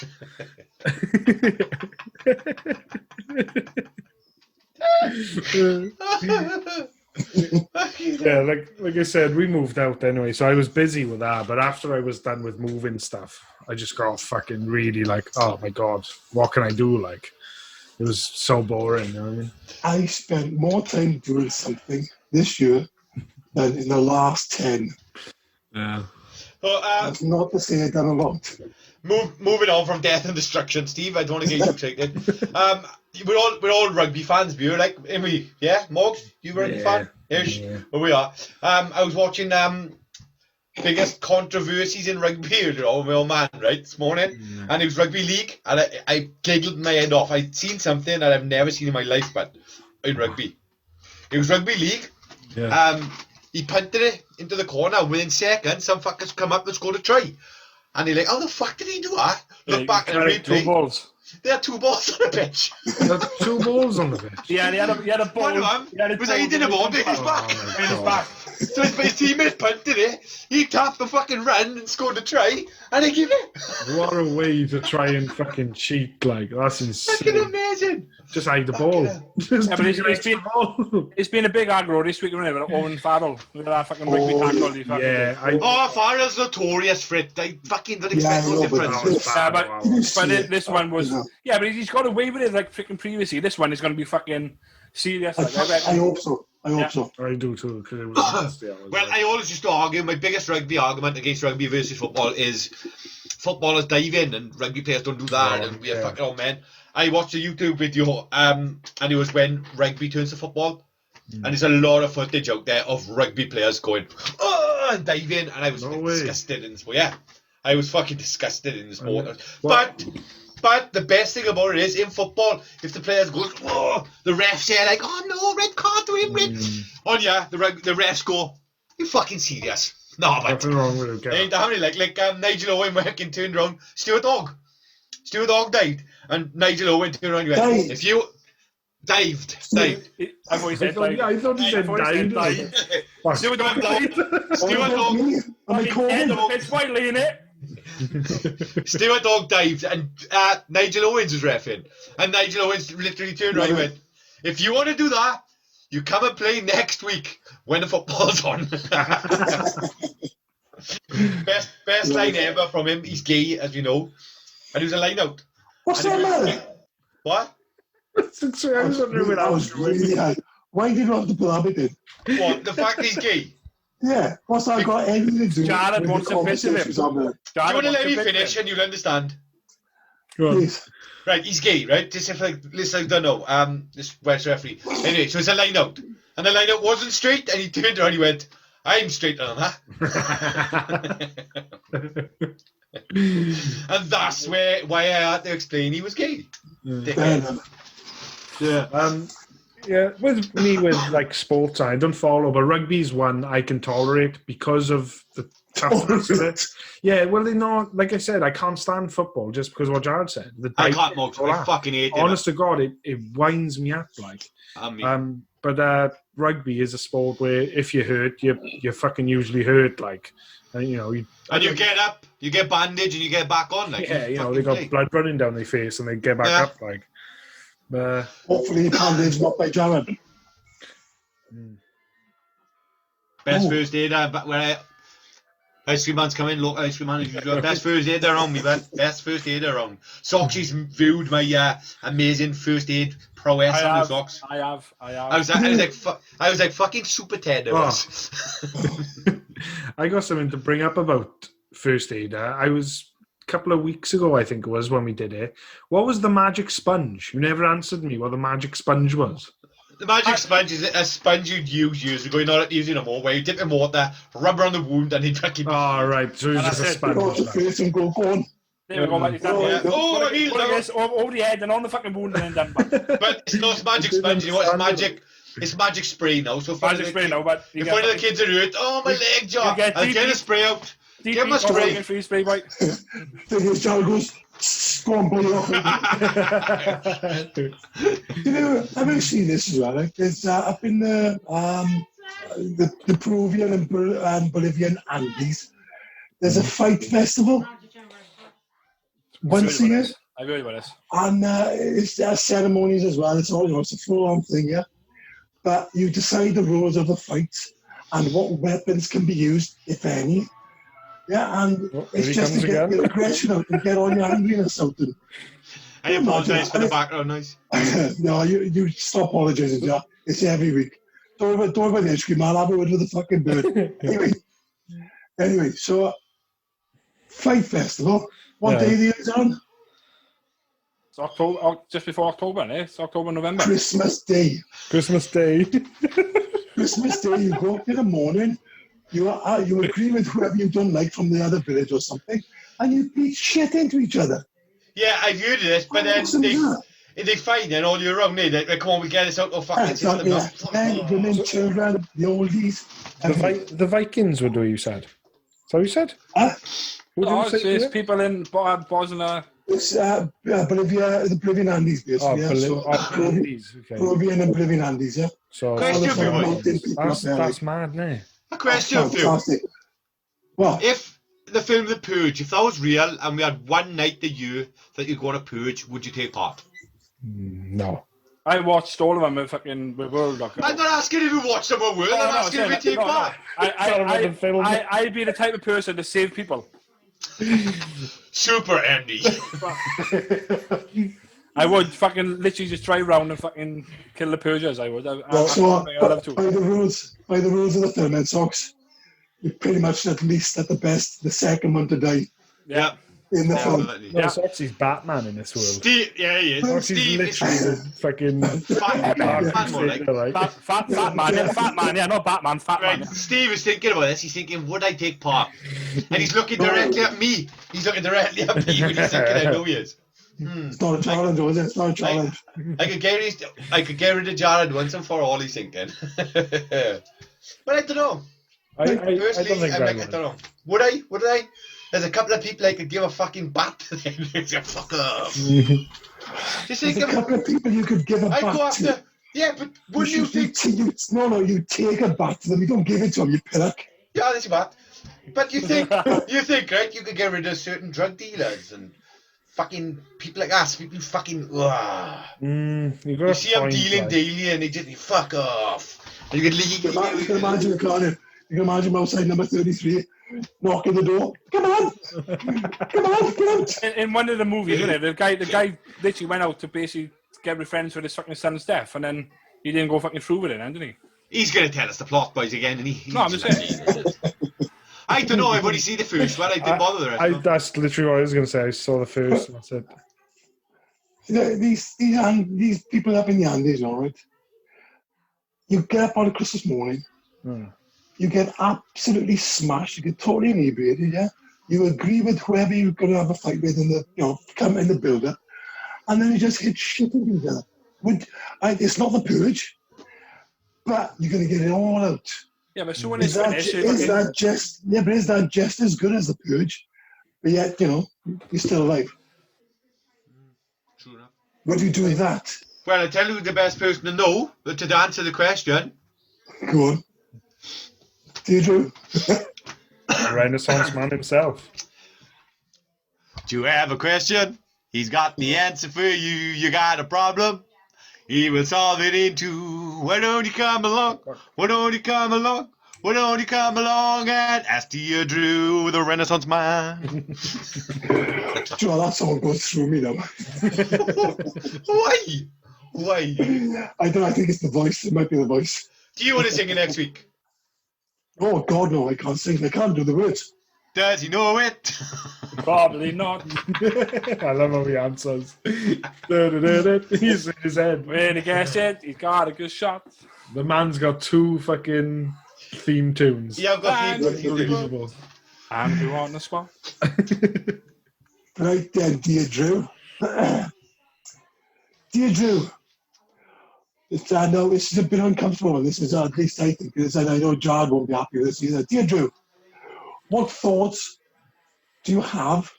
Yeah, like I said, we moved out anyway, so I was busy with that. But after I was done with moving stuff, I just got fucking really like, oh my god, what can I do? Like, it was so boring. You know what I mean? I spent more time doing something this year than in the last 10. Yeah. But, that's not to say I've done a lot. Moving on from death and destruction, Steve. I don't want to get you excited. We're all rugby fans. We're like, and we, yeah, Morgs, you a rugby fan? Ish. Yeah. Well, we are. I was watching biggest controversies in rugby with my old man, right, this morning, and it was rugby league, and I giggled my head off. I'd seen something that I've never seen in my life, but in rugby, it was rugby league. Yeah. He punted it into the corner. Within seconds, some fuckers come up and scored a try. And you're like, how the fuck did he do that? Look back at the replay. 2 balls. There are 2 balls on the pitch. There's 2 balls on the pitch. Yeah, he had a ball. One of them was eating a ball in his back. In his back. So his teammate punted it. He tapped the fucking run and scored a try. And they give it. What a way to try and fucking cheat! Like, that's insane. Fucking amazing. Just hide the ball. Yeah, but it's been a big aggro this week, isn't it? With Owen Farrell. With that fucking rugby tackle. He fucking did. Farrell's notorious for it. I fucking don't expect no difference. But this one was... Yeah, but he's got away with it like freaking previously. This one is going to be fucking serious. Like, I hope so. I do too. Well, I always used to argue, my biggest rugby argument against rugby versus football is footballers dive in and rugby players don't do that. And we're fucking, oh man. I watched a YouTube video and it was when rugby turns to football. And there's a lot of footage out there of rugby players going, oh, and diving. And I was disgusted in the sport. Yeah, I was fucking disgusted in the sport. But the best thing about it is, in football, if the players go, oh, the refs say like, oh no, red card to him, red. Oh yeah, the refs go, you fucking serious? No, but nothing wrong with it. Ain't that many, like Nigel Owen working turned around, Stuart Dog died, and Nigel Owen turned around and went, if you dived. I thought he said died. I thought he said died. Stuart Dog died. Stuart Dog. It's widely in it. Stuart Dog dived and Nigel Owens was reffing, and Nigel Owens literally turned around and went, if you want to do that, you come and play next week when the football's on. best line ever from him. He's gay, as you know, and he was a line out. What's that matter? What? Why did you have to put that bit in? What, the fact he's gay? Yeah, what's that got anything to do Jared wants to fit him. Do you want to let me finish and you'll understand? Go on. Please. Right, he's gay, right? Just if I don't know, this Welsh referee. Anyway, so it's a line out. And the line out wasn't straight, and he turned around and he went, I'm straighter than that. And that's why I had to explain he was gay. Yeah, with me, with like sports, I don't follow, but rugby's one I can tolerate because of the toughness of it. Yeah, well, like I said, I can't stand football just because of what Jared said. I can't, Muggs. I fucking hate it. Honest to God, it winds me up, like. But rugby is a sport where if you're hurt, you're fucking usually hurt, like. And, you get up, you get bandaged, and you get back on, like. Yeah, they got blood running down their face, and they get back up, like. Hopefully, bandaged not by Jared. Best first aid, where ice cream man's come in, local ice cream man, best first aid around me, man. Best first aid around. Soxy's viewed my amazing first aid prowess on the socks. I have. I was like fucking Super Ted. I got something to bring up about first aid. I was a couple of weeks ago, I think it was, when we did it. What was the magic sponge? You never answered me what the magic sponge was. The magic sponge is a sponge you'd use years ago. You're not using it more, where you dip in water, rub around the wound, and he'd fucking... Oh, right. So it's just a sponge. Go to the face and go on. There we go, mate. Over the head and on the fucking wound and then done. But it's not magic sponge. You know what? It's magic. It's magic spray now. So magic spray now, but if one of the kids are hurt, oh my leg, Joe! I'll get a spray out. Get my spray. Free spray, mate. Then his child goes, go on, blow it off. I've never seen this as well. There's up in the Peruvian and Bolivian Andes. There's a fight festival once a year. I've heard about this. And it's ceremonies as well. It's all, it's a full-on thing, yeah. But you decide the rules of the fights and what weapons can be used, if any. Yeah, and it's just to get your aggression out and get all your angriness out. I apologise for the background noise. No, you stop apologising, yeah. It's every week. Don't about the ice cream, I'll have it with the fucking bird. Anyway, so Fight Festival. What day of the year is it on? It's October, just before October, eh? It's October, November. Christmas Day. Christmas Day. Christmas Day, you go up in the morning, you agree with whoever you don't like from the other village or something, and you beat shit into each other. Yeah, I've heard of this, but then they fight then all year round, they come on, we get this out of fucking system. Men, women, children, the oldies. The Vikings were what you said. So you said? It's people in Bosnia. It's Bolivia, the Bolivian Andes, basically. Peruvian and Bolivian Andes, yeah. So that's mad, no? A question for you. What? If the film The Purge, if that was real and we had one night a year that you go on a purge, would you take part? No. I watched all of them with World Cup. I'm not asking if you watch them or World. I'm asking if you take part. I'd be the type of person to save people. Super Andy. I would fucking literally just drive around and fucking kill the Persians. I would. I'd love to. By the rules of the film, Ed Sox, you pretty much at least at the best the second one to die. Yeah. In the film. No, Soxy's Batman in this world. Steve, yeah, he is. Soxy's literally the fucking fat man, yeah, not Batman, fat right. man. Yeah. Steve is thinking about this. He's thinking, would I take part? And he's looking directly at me. He's looking directly at me when he's thinking, I know he is. It's not a challenge, was it? It's not a challenge. I could get rid of Jared once and for all, he's thinking. But I don't know. Personally, I don't know. Would I? There's a couple of people I could give a fucking bat to them. Fuck off. There's a couple of people you could give a bat to. Yeah, but wouldn't you think... You take a bat to them. You don't give it to them, you pillock. Yeah, that's a bat. But you think, right, you could get rid of certain drug dealers and fucking people like us. People fucking... you see them dealing daily and they just fuck off. And you can imagine the corner. You can imagine him outside number 33, knocking the door. Come on, get out. In one of the movies, isn't it? The guy literally went out to basically get revenge for his fucking son's death, and then he didn't go fucking through with it, didn't he? He's going to tell us the plot, boys, again, and No, I'm just saying. I don't know. I've only seen the first one. I didn't bother the rest. That's literally what I was going to say. I saw the first. That's it. These people up in the Andes, all right. You get up on a Christmas morning. You get absolutely smashed. You get totally inebriated, yeah? You agree with whoever you're going to have a fight with come in the build-up, and then you just hit shit at each other. It's not the purge, but you're going to get it all out. Yeah, but so when it's finished... Is that just as good as the purge? But yet, you're still alive. True enough. What do you do with that? Well, I'll tell you the best person to know, to answer the question. Go on. Deirdre. The Renaissance man himself. Do you have a question? He's got the answer for you. You got a problem? He will solve it in two. Why don't you come along? Why don't you come along? Why don't you come along and ask Deirdre, the Renaissance man? That song goes through me now. Why? I don't know. I think it's the voice. It might be the voice. Do you want to sing it next week? Oh, God, no, I can't sing. I can't do the words. Does he know it? Probably not. I love how he answers. He's in his head. When he gets it, he's got a good shot. The man's got two fucking theme tunes. Yeah, I've got theme tunes. Unbelievable. And who on the spot? Right then, Deirdre. Deirdre. I know this is a bit uncomfortable. This is at least I think, because I know Jared won't be happy with this either. Deirdre, what thoughts do you have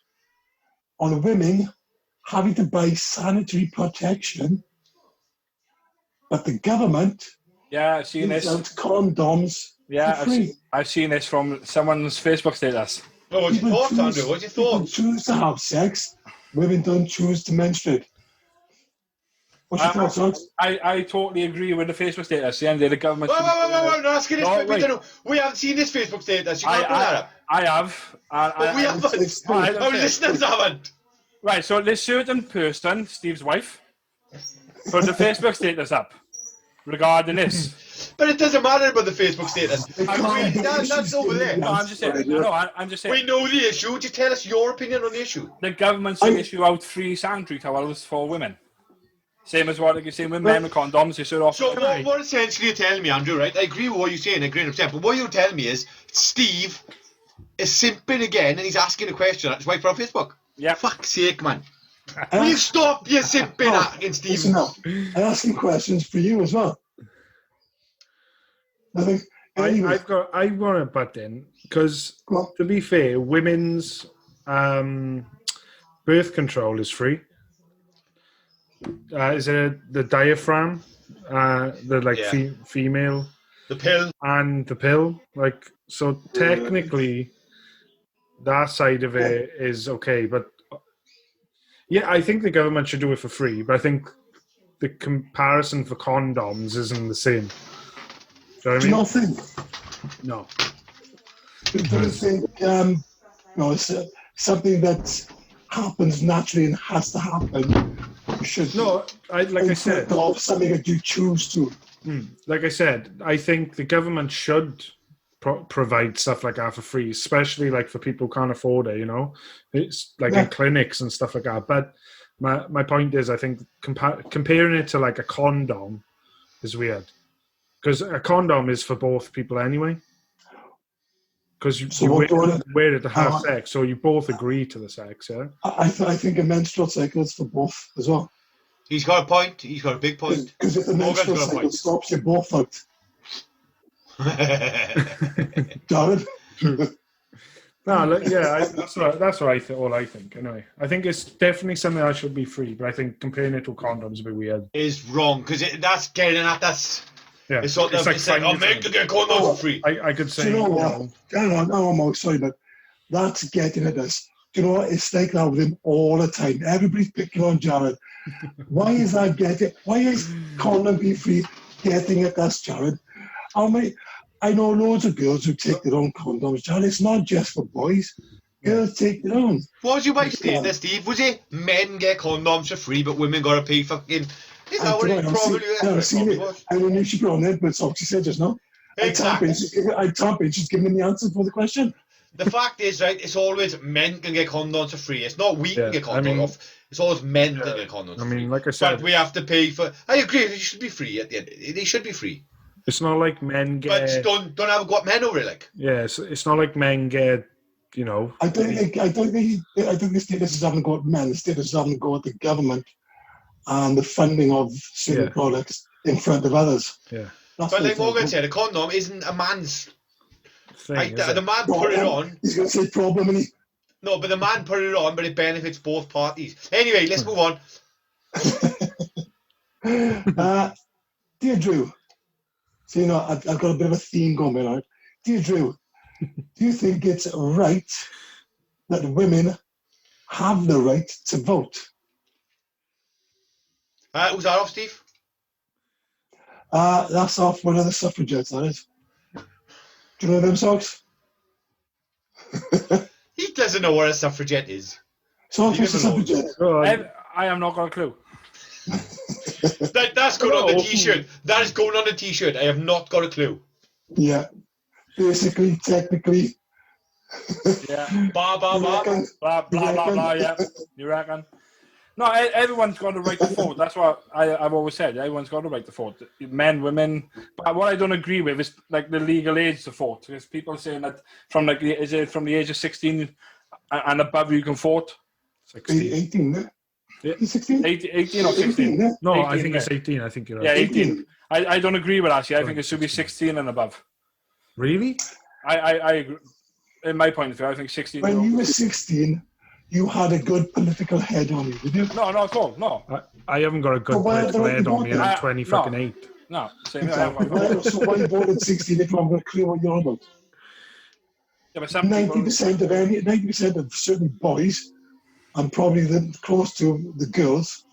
on women having to buy sanitary protection, but the government I've seen this. Out condoms for free? I've seen this from someone's Facebook status. Well, what's your thoughts, Andrew? What's your thoughts? People choose to have sex. Women don't choose to menstruate. What's your thoughts, Alex? I totally agree with the Facebook status. The end of the government. Wait, no, asking this. We haven't seen this Facebook status. You can't put that up. I have. We haven't. Our listeners haven't. Right, so this certain person, Steve's wife, put the Facebook status up regarding this. But it doesn't matter about the Facebook status. That's over there. No, I'm just saying. I'm just saying. We know the issue. Just tell us your opinion on the issue. The government's going to issue out free sanitary towels for women. Same as what you're saying with men with condoms. You should offer. So what essentially you're telling me, Andrew, right? I agree with what you're saying, I agree 100%. But what you're telling me is Steve is simping again and he's asking a question at his wife on Facebook. Yeah. Fuck's sake, man. Will you stop your simping asking Steve? Listen now, I'm asking questions for you as well. I want to butt in because, to be fair, women's birth control is free. Is it the diaphragm, female, the pill, and the pill? So technically, that side of it is okay. But yeah, I think the government should do it for free. But I think the comparison for condoms isn't the same. Do you know what I Do you mean? not think? No. Do you think it's something that happens naturally and has to happen? You should Like I said, of something that you choose to. like I said, I think the government should provide stuff like that for free, especially like for people who can't afford it. It's like in clinics and stuff like that. But my point is, I think comparing it to like a condom is weird, because a condom is for both people anyway. Because you wear it to have sex, so you both agree to the sex, yeah? I think a menstrual cycle is for both as well. He's got a point. He's got a big point. Because if the menstrual cycle stops, you're both fucked. Jared? That's what all I think, anyway. I think it's definitely something that should be free, but I think comparing it to condoms is a bit weird. Is wrong, because that's getting at Yeah, it's like I'm making to get condoms for free. I could say, do you know what? I'm sorry, but that's getting at us. Do you know what? It's like that with him all the time. Everybody's picking on Jared. Why is that getting? Why is condom being free getting at us, Jared? I know loads of girls who take their own condoms, Jared. It's not just for boys. Girls take their own. What was your wife saying there, Steve? Was it men get condoms for free, but women got to pay fucking... Is that what it probably was? I don't know if she put on it, but it's what she said just now. Exactly. I tap in, she's giving me the answer for the question. The fact is, right, it's always men can get condoms for free. It's not we can get condoms off. It's always men that get condoms for free. Like I said... But we have to pay for... I agree, they should be free at the end. They should be free. It's not like men get... But don't have got men over it, like. Yeah, it's not like men get, I don't think the status haven't got men. The status haven't got the government and the funding of certain products in front of others. Yeah. But like Morgan said, a condom isn't a man's thing. The man put it on. He's going to say problem, isn't he? No, but the man put it on, but it benefits both parties. Anyway, let's move on. Dear Drew, so I've got a bit of a theme going on. Dear Drew, do you think it's right that women have the right to vote? Who's that off, Steve? That's off one of the suffragettes, that is. Do you know them socks? He doesn't know what a suffragette is. Socks is a suffragette. I have not got a clue. That's going on the t-shirt. That is going on the t-shirt. I have not got a clue. Yeah. Basically, technically. Yeah. Blah, blah, blah. Blah, blah, blah, blah, yeah. You reckon? No, everyone's got the right to vote. That's what I've always said. Everyone's got the right to vote. Men, women. But what I don't agree with is like the legal age to vote. Because people saying that from the age of 16 and above you can vote. 16. 18, yeah. 16? 18 or 16? 18, yeah. No, 18, I think it's 18. I think you're right. Yeah, 18. I don't agree with that. I think it should be 16 and above. Really? I agree. In my point of view, I think 16. When you were 16, you had a good political head on you, did you? No, not at all. No. I haven't got a good political head on me, and I'm 20 fucking 8. No. Exactly. So why you voted 16 if you haven't got a clue what you're on about? Yeah, but 90% of certain boys, and probably close to the girls,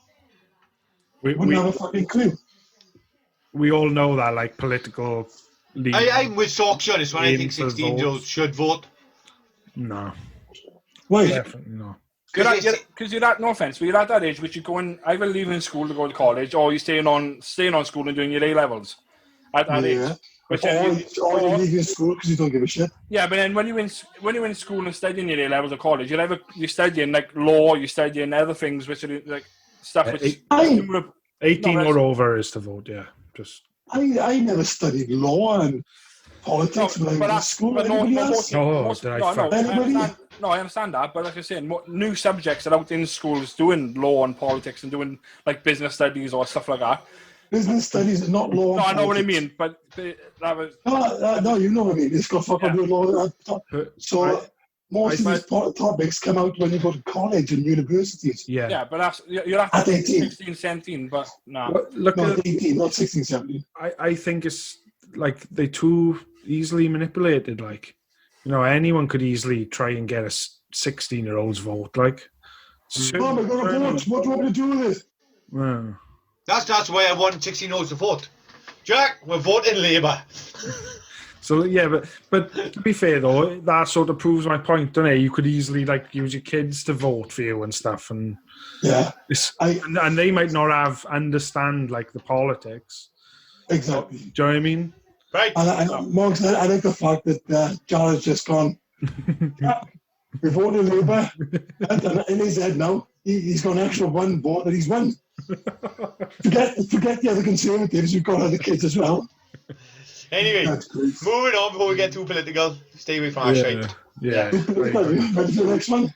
wouldn't have a fucking clue. We all know that, like, political... I'm with Socks on this one. I think 16-year-olds should vote. No. Why? Definitely not. Because you're at, no offence, but you're at that age which you're going either leaving school to go to college or you're staying on school and doing your A levels at that age. Which or you're leaving school because you don't give a shit. Yeah, but then when you're in school and studying your A levels or college, you're studying like law, you're studying other things which are like stuff which 18 or over is to vote. Yeah, just. I never studied law and politics when I was in school. I understand that, but like I said, new subjects are out in schools doing law and politics and doing like business studies or stuff like that. Business studies is not law. No, I know what I mean, but that was... No, you know what I mean. It's got fucking law. So most of these topics come out when you go to college and universities. Yeah, but you're at 16, 17, but no. Look, no, 18, not 16, 17. I think it's like they're too easily manipulated. Like, anyone could easily try and get a 16-year-old's vote. Like, Oh my God, what do you want me to do with it? That's why I won 16 votes to vote. Jack, we're voting Labour. So yeah, but to be fair though, that sort of proves my point, doesn't it? You could easily like use your kids to vote for you and stuff, and and they might not understand like the politics. Exactly. Do you know what I mean? Right. And Morgan, I like the fact that Jared's just gone. We voted Labour, and in his head now, he's got an extra one vote that he's won. Forget the other Conservatives who've got other kids as well. Anyway, moving on before we get too political. Stay away from our shite. Yeah. Ready for the next one?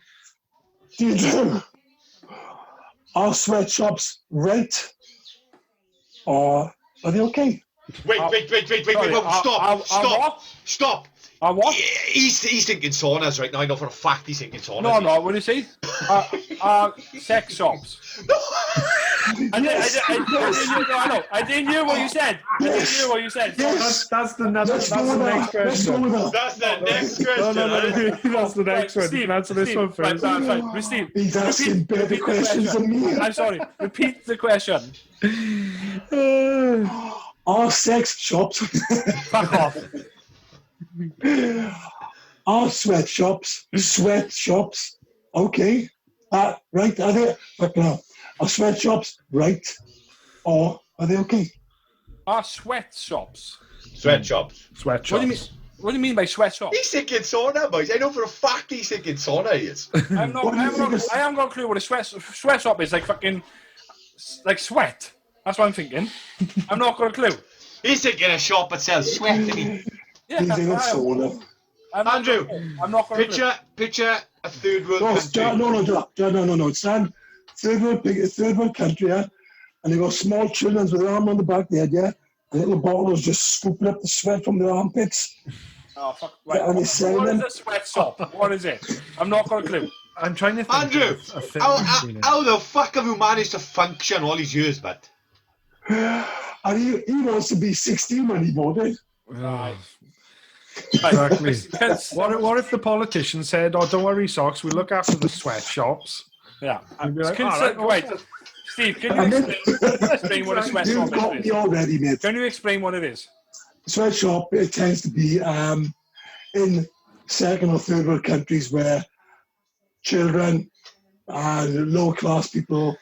Are sweatshops right? Or are they okay? Wait, stop. What? He's thinking saunas right now. I know for a fact he's thinking saunas. No, what do you say? Sex shops. I didn't hear what you said. That's the next question. That's the next question. No. That's the next one. You can answer this one first. Right, Steve. He's asking better questions than me. I'm sorry. Repeat the question. Are sex shops? Fuck off. Are sweatshops okay? Right? Are they? Are sweatshops right? Or are they okay? Are sweatshops? Sweatshops. What do you mean by sweatshop? He's thinking sauna, boys. I know for a fact he's thinking sauna. He is. I haven't got a clue what a sweatshop is. Like fucking, like sweat. That's what I'm thinking. I'm not got a clue. He's thinking a shop that sells sweat. Isn't he? Yeah, He's in a sauna. Andrew, I'm not going to picture a third world country. No. It's not third world country, yeah? And they got small children with their arm on the back of their head, yeah? And little bottlers just scooping up the sweat from their armpits. Oh, fuck. Right. And he's selling What them. is a sweatshop? What is it? I'm not got a clue. I'm trying to think. Andrew, how the fuck have you managed to function all these years, but? And he wants to be 16 when he voted. Exactly. What if the politician said, "Oh, don't worry, socks. We look after the sweatshops." Yeah. Like, wait, Steve, can you explain what a sweatshop You've got is? me already, mate. Can you explain what it is? Sweatshop, it tends to be in second or third world countries where children and low class people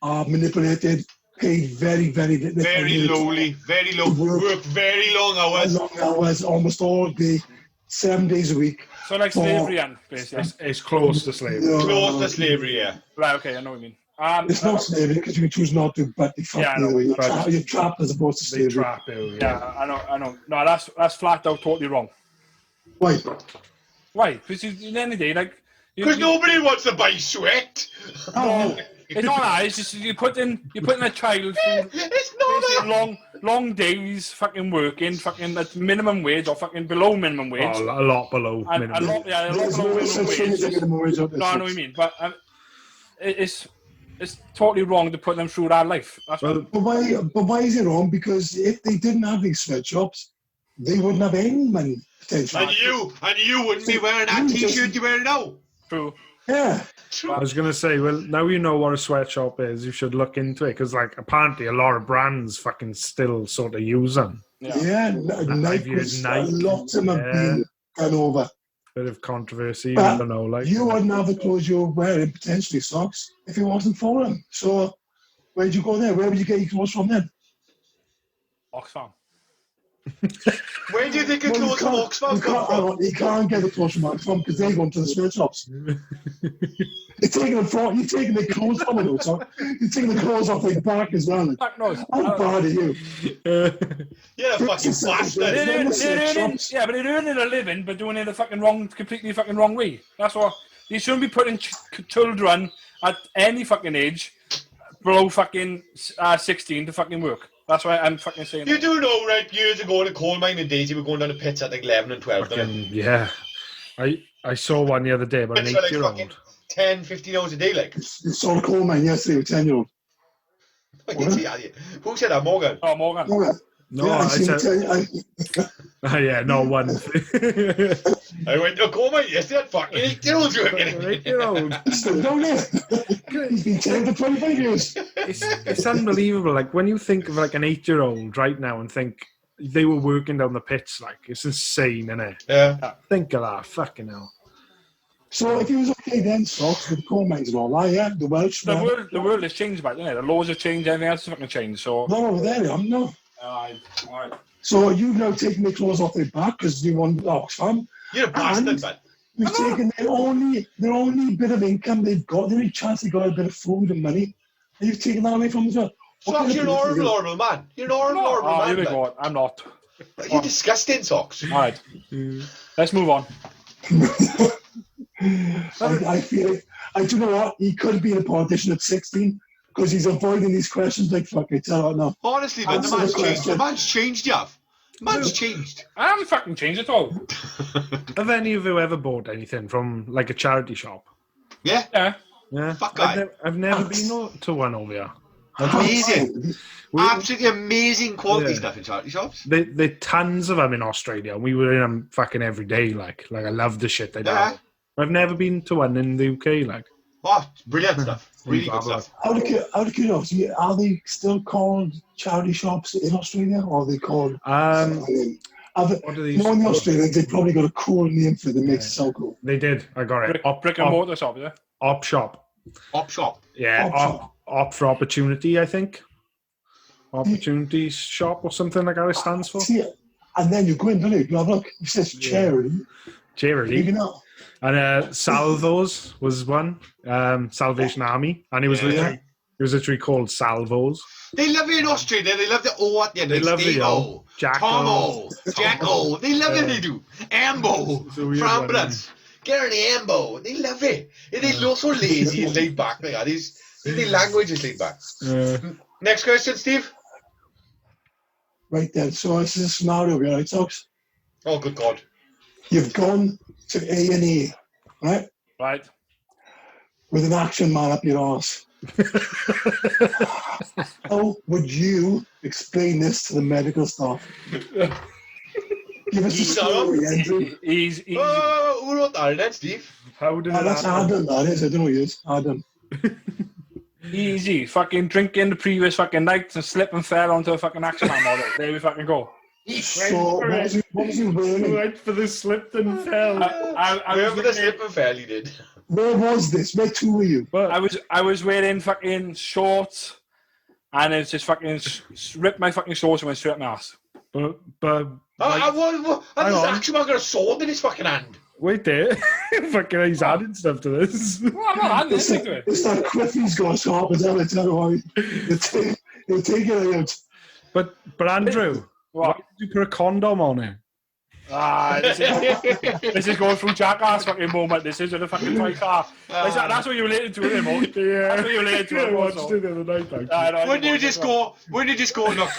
are manipulated, paid very, very little. Very low, work very long hours. Long hours, almost all day, 7 days a week. So like slavery, and basically. It's close to slavery. Close to slavery, yeah. Right, okay, I know what you mean. It's not slavery because you can choose not to, but you're trapped as opposed to slavery. Yeah, I know. No, that's flat out totally wrong. Why? Because in the end of the day, like... Because nobody wants to buy sweat. No. It's not that. It's just you put in a child through It's not long days, fucking working, fucking at minimum wage or fucking below minimum wage. Oh, a lot below minimum. A lot below minimum wage. No, I know what you mean, but it's totally wrong to put them through that life. But why is it wrong? Because if they didn't have these sweatshops, they wouldn't have any money potentially. And you wouldn't be wearing that T-shirt you're wearing now. True. Yeah. I was going to say, well, now you know what a sweatshop is, you should look into it, because, like, apparently a lot of brands fucking still sort of use them. Yeah, Nike, lots of them have been gone over. Bit of controversy, but I don't know. Like, you wouldn't have the clothes you're wearing, potentially socks, if it wasn't for them. So, where'd you go there? Where would you get your clothes from then? Oxfam. Where do you think your clothes from Oxfam come from? You can't get the clothes from Oxfam because they're going to the sweatshops. You're taking the clothes from them, so you're taking the clothes off their back as well. How bad are you? You're a fucking bastard. But they're earning a living, but doing it the completely fucking wrong way. That's what you shouldn't be putting children at any fucking age below fucking 16 to fucking work. That's why I'm fucking saying. You do know, right? Years ago in a coal mine in Daisy, we were going down the pits at like 11 and 12. Yeah. I saw one the other day about an 8-year-old. Like 10, 15 hours a day, like. You saw a coal mine yesterday with 10-year-old. Who said that, Morgan? Oh, Morgan. No, Yeah, I I said, yeah, not one. I went, oh, go mate, yes, that fucking 8-year-old's working. 8-year-old. Still down there. He's been telling for 25 years. It's unbelievable. Like when you think of like an 8-year-old right now and think they were working down the pits, like it's insane, isn't it? Yeah. Think of that, fucking hell. So if he was okay then, Socks, with the coal mines and all that, yeah, the Welsh. The world has changed back, isn't it? The laws have changed, everything else has fucking changed. So, No, there you are, no. all right. So you've now taken the clothes off their back because you want Oxfam. You're a bastard, man. You've taken their only bit of income they've got, the only chance they got a bit of food and money, and you've taken that away from them as well. Socks, you're normal, man. You're normal, man. Here we go. I'm not. You're disgusting, Socks. All right. Let's move on. I feel like, I do know what, he could have been a politician at 16 because he's avoiding these questions like fuck it, tell it now. Honestly, man, the man's changed. The man's changed, Yav. Man's changed. I haven't fucking changed at all. Have any of you ever bought anything from like a charity shop? Yeah? Yeah. Yeah. Fuck guy. I've never been to one over here. Amazing. Absolutely amazing quality stuff in charity shops. There tons of them in Australia. We were in them fucking every day. Like I love the shit they do. I've never been to one in the UK. Like, oh, brilliant stuff. Really good stuff. Out of curiosity, are they still called charity shops in Australia, or are they called? what do these? Knowing the Australians, they probably got a cool name for it that makes it so cool. They did. I got it. Brick and mortar shop, yeah. Op shop. Op shop. Yeah. Op for opportunity, I think. Opportunities shop or something like that it stands for. See, and then you go in, don't you? You have a look. It says charity. Charity. You know. And Salvos was one. Salvation Army, and it was literally called Salvos. They love it in Australia. They love the O at the end. They love the O. Tomo, Jacko. They love it. They do. Ambo, Frambulance, Gary Ambo. They love it. They look so lazy and laid back. They are. The language is laid back. Next question, Steve. Right then. So this is a scenario here, right, Socks? Oh, good God. You've gone to A&E, right? Right. With an action man up your arse. How would you explain this to the medical staff? Give us a story, Andrew. Easy. Oh, who wrote that then, Steve? How did That's Adam, that is. I don't know who he is. Adam. Easy. Fucking drinking the previous fucking night and slip and fell onto a fucking action man model. There we fucking go. So, what was he wearing? Right for the slipped and fell. I for the slip and fell, he did. Where was this? Where to were you? I was wearing fucking shorts, and it's just fucking ripped my fucking shorts and went straight up my ass. But And this action man got a sword in his fucking hand. wait there. Fucking he's adding stuff to this. Well, I'm not adding anything to it. It's like Cliffy's got a sharp as ever. Tell you why. He'll take it out. But Andrew, why did you put a condom on it? This is going through Jackass fucking moment. This is in a fucking toy car. That's what you related to it, Mo. Yeah. That's what you related to it. I watched it the other night. Actually. Wouldn't you just go, look,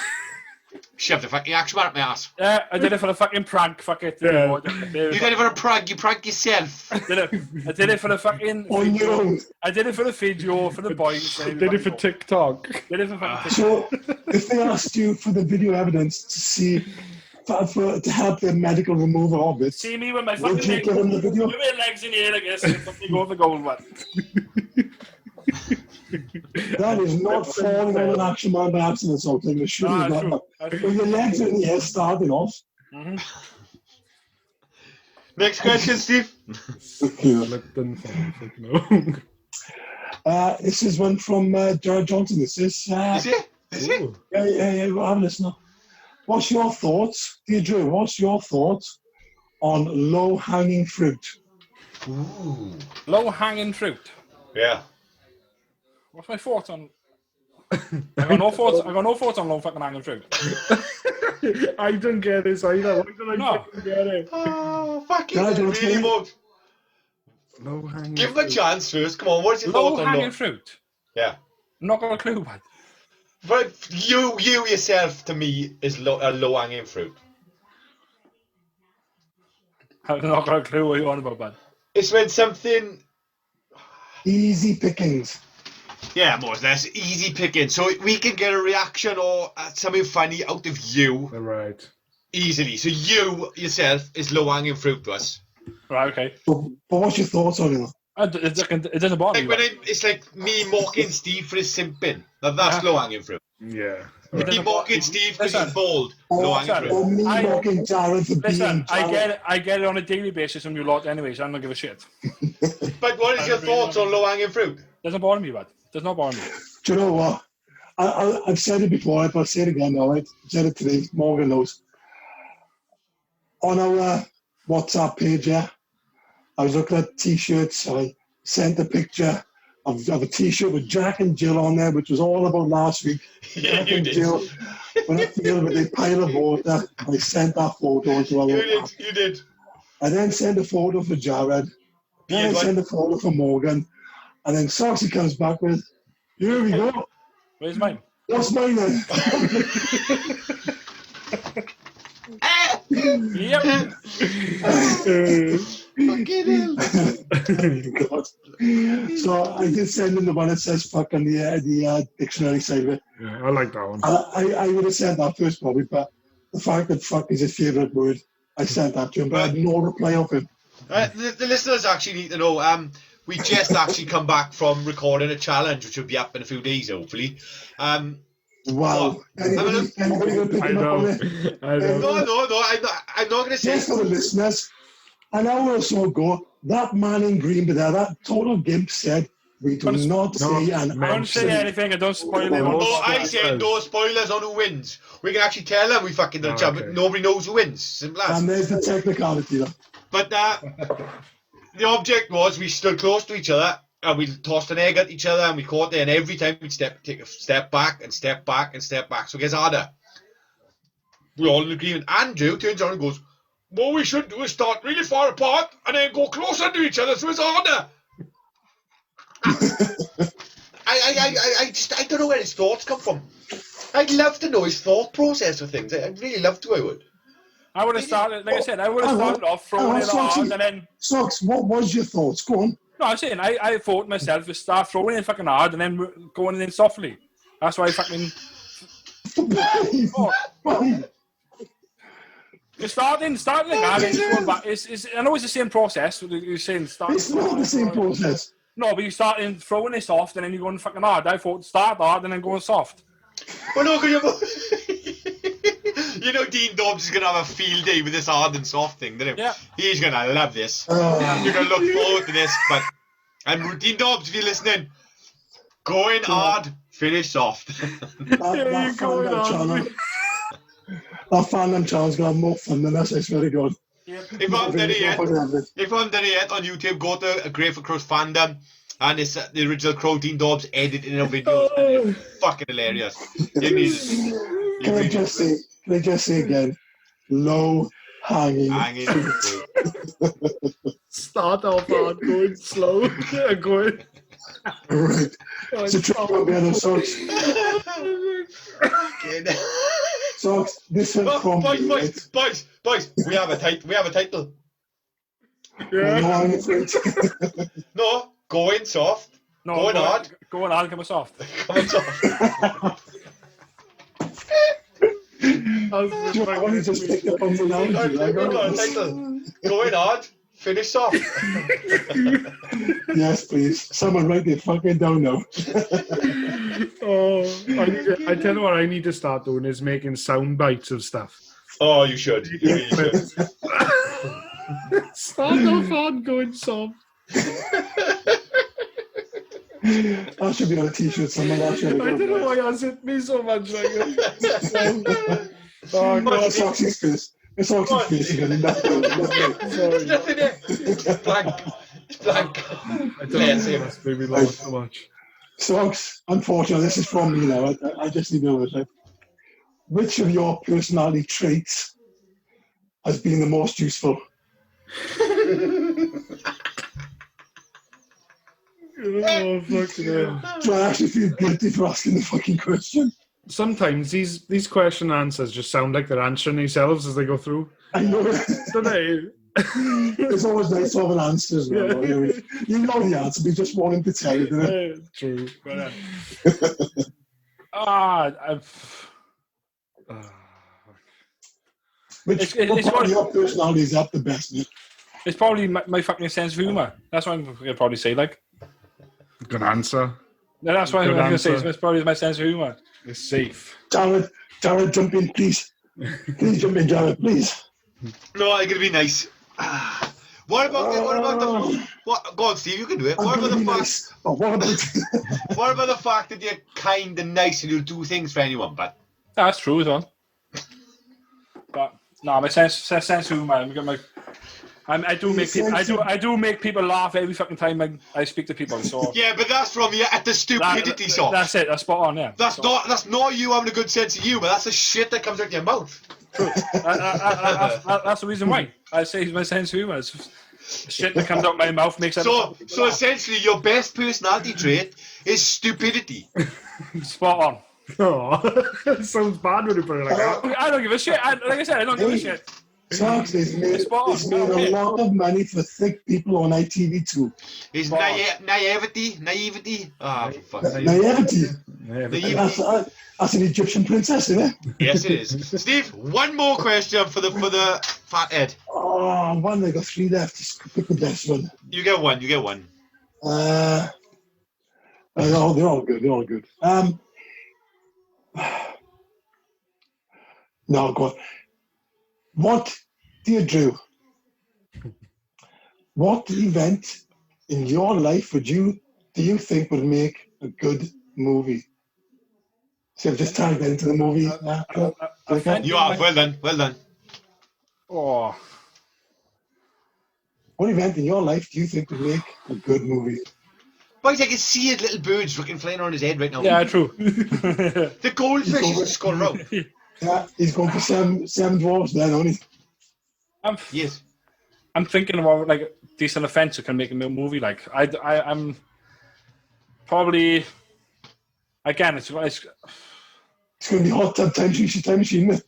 shove the fucking action man up my ass. Yeah, I did it for the fucking prank. Fuck it. Yeah. You did it for a prank. You pranked yourself. I did it for the fucking On your own. I did it for the video, for the boys. Did it for TikTok. Did it for fucking TikTok. So, if they asked you for the video evidence to see, to help the medical removal of it, See me with my would fucking you give them the video? with my legs in the air, I guess, and fucking go for the gold one. That is not falling on an action man by accident, so I should have done that. That's When your legs are in the air starting off. Next question, Steve. This is one from Jared Johnson. This is. Is it? Yeah. We'll have a listen. What's your thoughts, dear Drew? What's your thoughts on low-hanging fruit? Ooh. Low hanging fruit. Yeah. What's my thoughts on? I got no thoughts on low fucking hanging fruit. I don't get this either. Why don't I fucking get it? Oh, fucking Can I do it really too? much. Low-hanging Give him a fruit. chance first. Come on, what's your Low thoughts on hanging low? fruit. Yeah. Not got a clue, man. But you yourself, to me, is a low-hanging fruit. I've not got a clue what you're on about, man. It's when something... Easy pickings. Yeah, more or less easy picking. So we can get a reaction or something funny out of you Right. easily. So you yourself is low hanging fruit to us. Right, okay. But what's your thoughts on it? It doesn't bother Like me. it's like me mocking Steve for his simping. Now that's low hanging fruit. Yeah. It Me doesn't mocking Steve because he's Listen. bald. Low hanging Listen. fruit. Or me I- mocking Jared for Listen, being Jared? I get it on a daily basis from you lot anyway, so I don't give a shit. But what is your thoughts on low hanging fruit? Doesn't bother me, bud. Does not bother me. Do you know what? I've said it before, but I'll say it again now, right? I've said it today, Morgan knows. On our WhatsApp page, yeah, I was looking at T-shirts. I sent a picture of a T-shirt with Jack and Jill on there, which was all about last week. Yeah, Jack you and did. Jill went up together with a pile of water. I sent that photo to our app. You did. I then sent a photo for Jared. Then I sent a photo for Morgan. And then Soxy comes back with, here we go. Where's mine? What's mine then? Yep. God. So I did send him the one that says fuck on the dictionary side of it. Yeah, I like that one. I would have sent that first probably, but the fact that fuck is his favourite word, I sent that to him, but I had no reply of him. The listeners actually need to know. We just actually come back from recording a challenge, which will be up in a few days, hopefully. Wow. Anybody going to pick I him up know. on it? I know. No. I'm not going to say. Just for the listeners, an hour or so ago, that man in green, but that total gimp said, we do not say an I don't say anything. I don't spoil it. No, I said no spoilers on who wins. We can actually tell them we fucking done a job, but nobody knows who wins. Simple as. And there's the technicality though. But the object was we stood close to each other and we tossed an egg at each other and we caught it, and every time we'd take a step back and step back and step back. So it gets harder. We're all in agreement. Andrew turns around and goes, what we should do is start really far apart and then go closer to each other so it's harder. I don't know where his thoughts come from. I'd love to know his thought process of things. I'd really love to, I would. I would have started, like I said, I would have started off throwing it hard and then... Socks, what was your thoughts? Go on. No, I'm saying, I thought myself to start throwing it fucking hard and then going in softly. That's why I fucking... You're starting like that, and just going back. I know it's the same process. You're saying start. It's not the same process. No, but you start in throwing it soft and then you're going fucking hard. I thought start hard and then going soft. Well, no, you know Dean Dobbs is going to have a field day with this hard and soft thing, didn't he? Yeah. He's going to love this. You're going to look forward to this. But and Dean Dobbs, if you're listening, going hard, finish soft. That fandom channel's going to have more fun than us, I swear to God. If I'm done it yet on YouTube, go to a Grateful Crows fandom, and it's the original Crow Dean Dobbs editing a video, and they're fucking hilarious. You need it. Can I just say again, low hanging fruit. Start off hard, going slow, going. Right. So try to be on socks. Socks. This is from boys. We have a title. Yeah. Low hanging fruit. No, going soft. No, going hard. Going hard, coming soft. Coming soft. I want to just pick up on the title. Going hard. Finish soft. Yes, please. Someone write it fucking down now. I tell you what I need to start doing is making sound bites of stuff. Oh, you should. You really should. Start off hard, going soft. That should be on a t-shirt somewhere. I don't know why that's hit me so much. Like it. Oh, God, it's Oxy's face. It's Oxy's face again. There's nothing there. It's blank. It's blank. I don't know. That's made me laugh so much. Socks, unfortunately, this is from me now. I just need to know it. Which of your personality traits has been the most useful? Oh, fucking hell. Do I actually feel guilty for asking the fucking question? Sometimes these question and answers just sound like they're answering themselves as they go through. I know. Don't they? It's always nice to have an answer as well. You know the answer, but you just want him to tell you, don't you? True. But, Which It's part of your personality is that the best, Nick? it's probably my fucking sense of humour. That's what I'm going to probably say, like. good answer. No, that's what I'm Good going to say. answer. It's probably my sense of humour. It's safe. Jared, jump in, please. Please jump in, Jared, please. No, I'm gonna be nice. What about the? What? Go on, Steve. You can do it. I'm What going about to the be fact? nice. But what about... What about the fact that you're kind and nice and you'll do things for anyone? But That's true as well. But no, my sense of humour. I do make people laugh every fucking time I speak to people. So yeah, but that's from you at the stupidity sort. That's it. That's spot on. Yeah. That's not you having a good sense of humour. That's the shit that comes out your mouth. True. That's the reason why I say my sense of humour. It's the shit that comes out my mouth makes it. So essentially, your best personality trait is stupidity. Spot on. Oh, it sounds bad when you put it like that. I don't give a shit. Like I said, I don't give a shit. Socks has made a lot of money for thick people on ITV2. Is naivety? Ah, fuck. Naivety. Naivety. That's an Egyptian princess, isn't it? Yes, it is. Steve, one more question for the fathead. Oh, one. I got three left. Just pick the best one. You get one. They're all good. They're all good. No, go on. What, dear Drew, what event in your life do you think would make a good movie? So I'm just trying to get into the movie. You are. Well done. Oh. What event in your life do you think would make a good movie? Boys, I can see his little birds fucking flying around his head right now. Yeah, true. The goldfish is just going around. Yeah, he's going for seven dwarves there, don't he? Yes. I'm thinking about like a decent offence that can make a movie. Like I'm probably again. It's going to be Hot Tub Time Machine.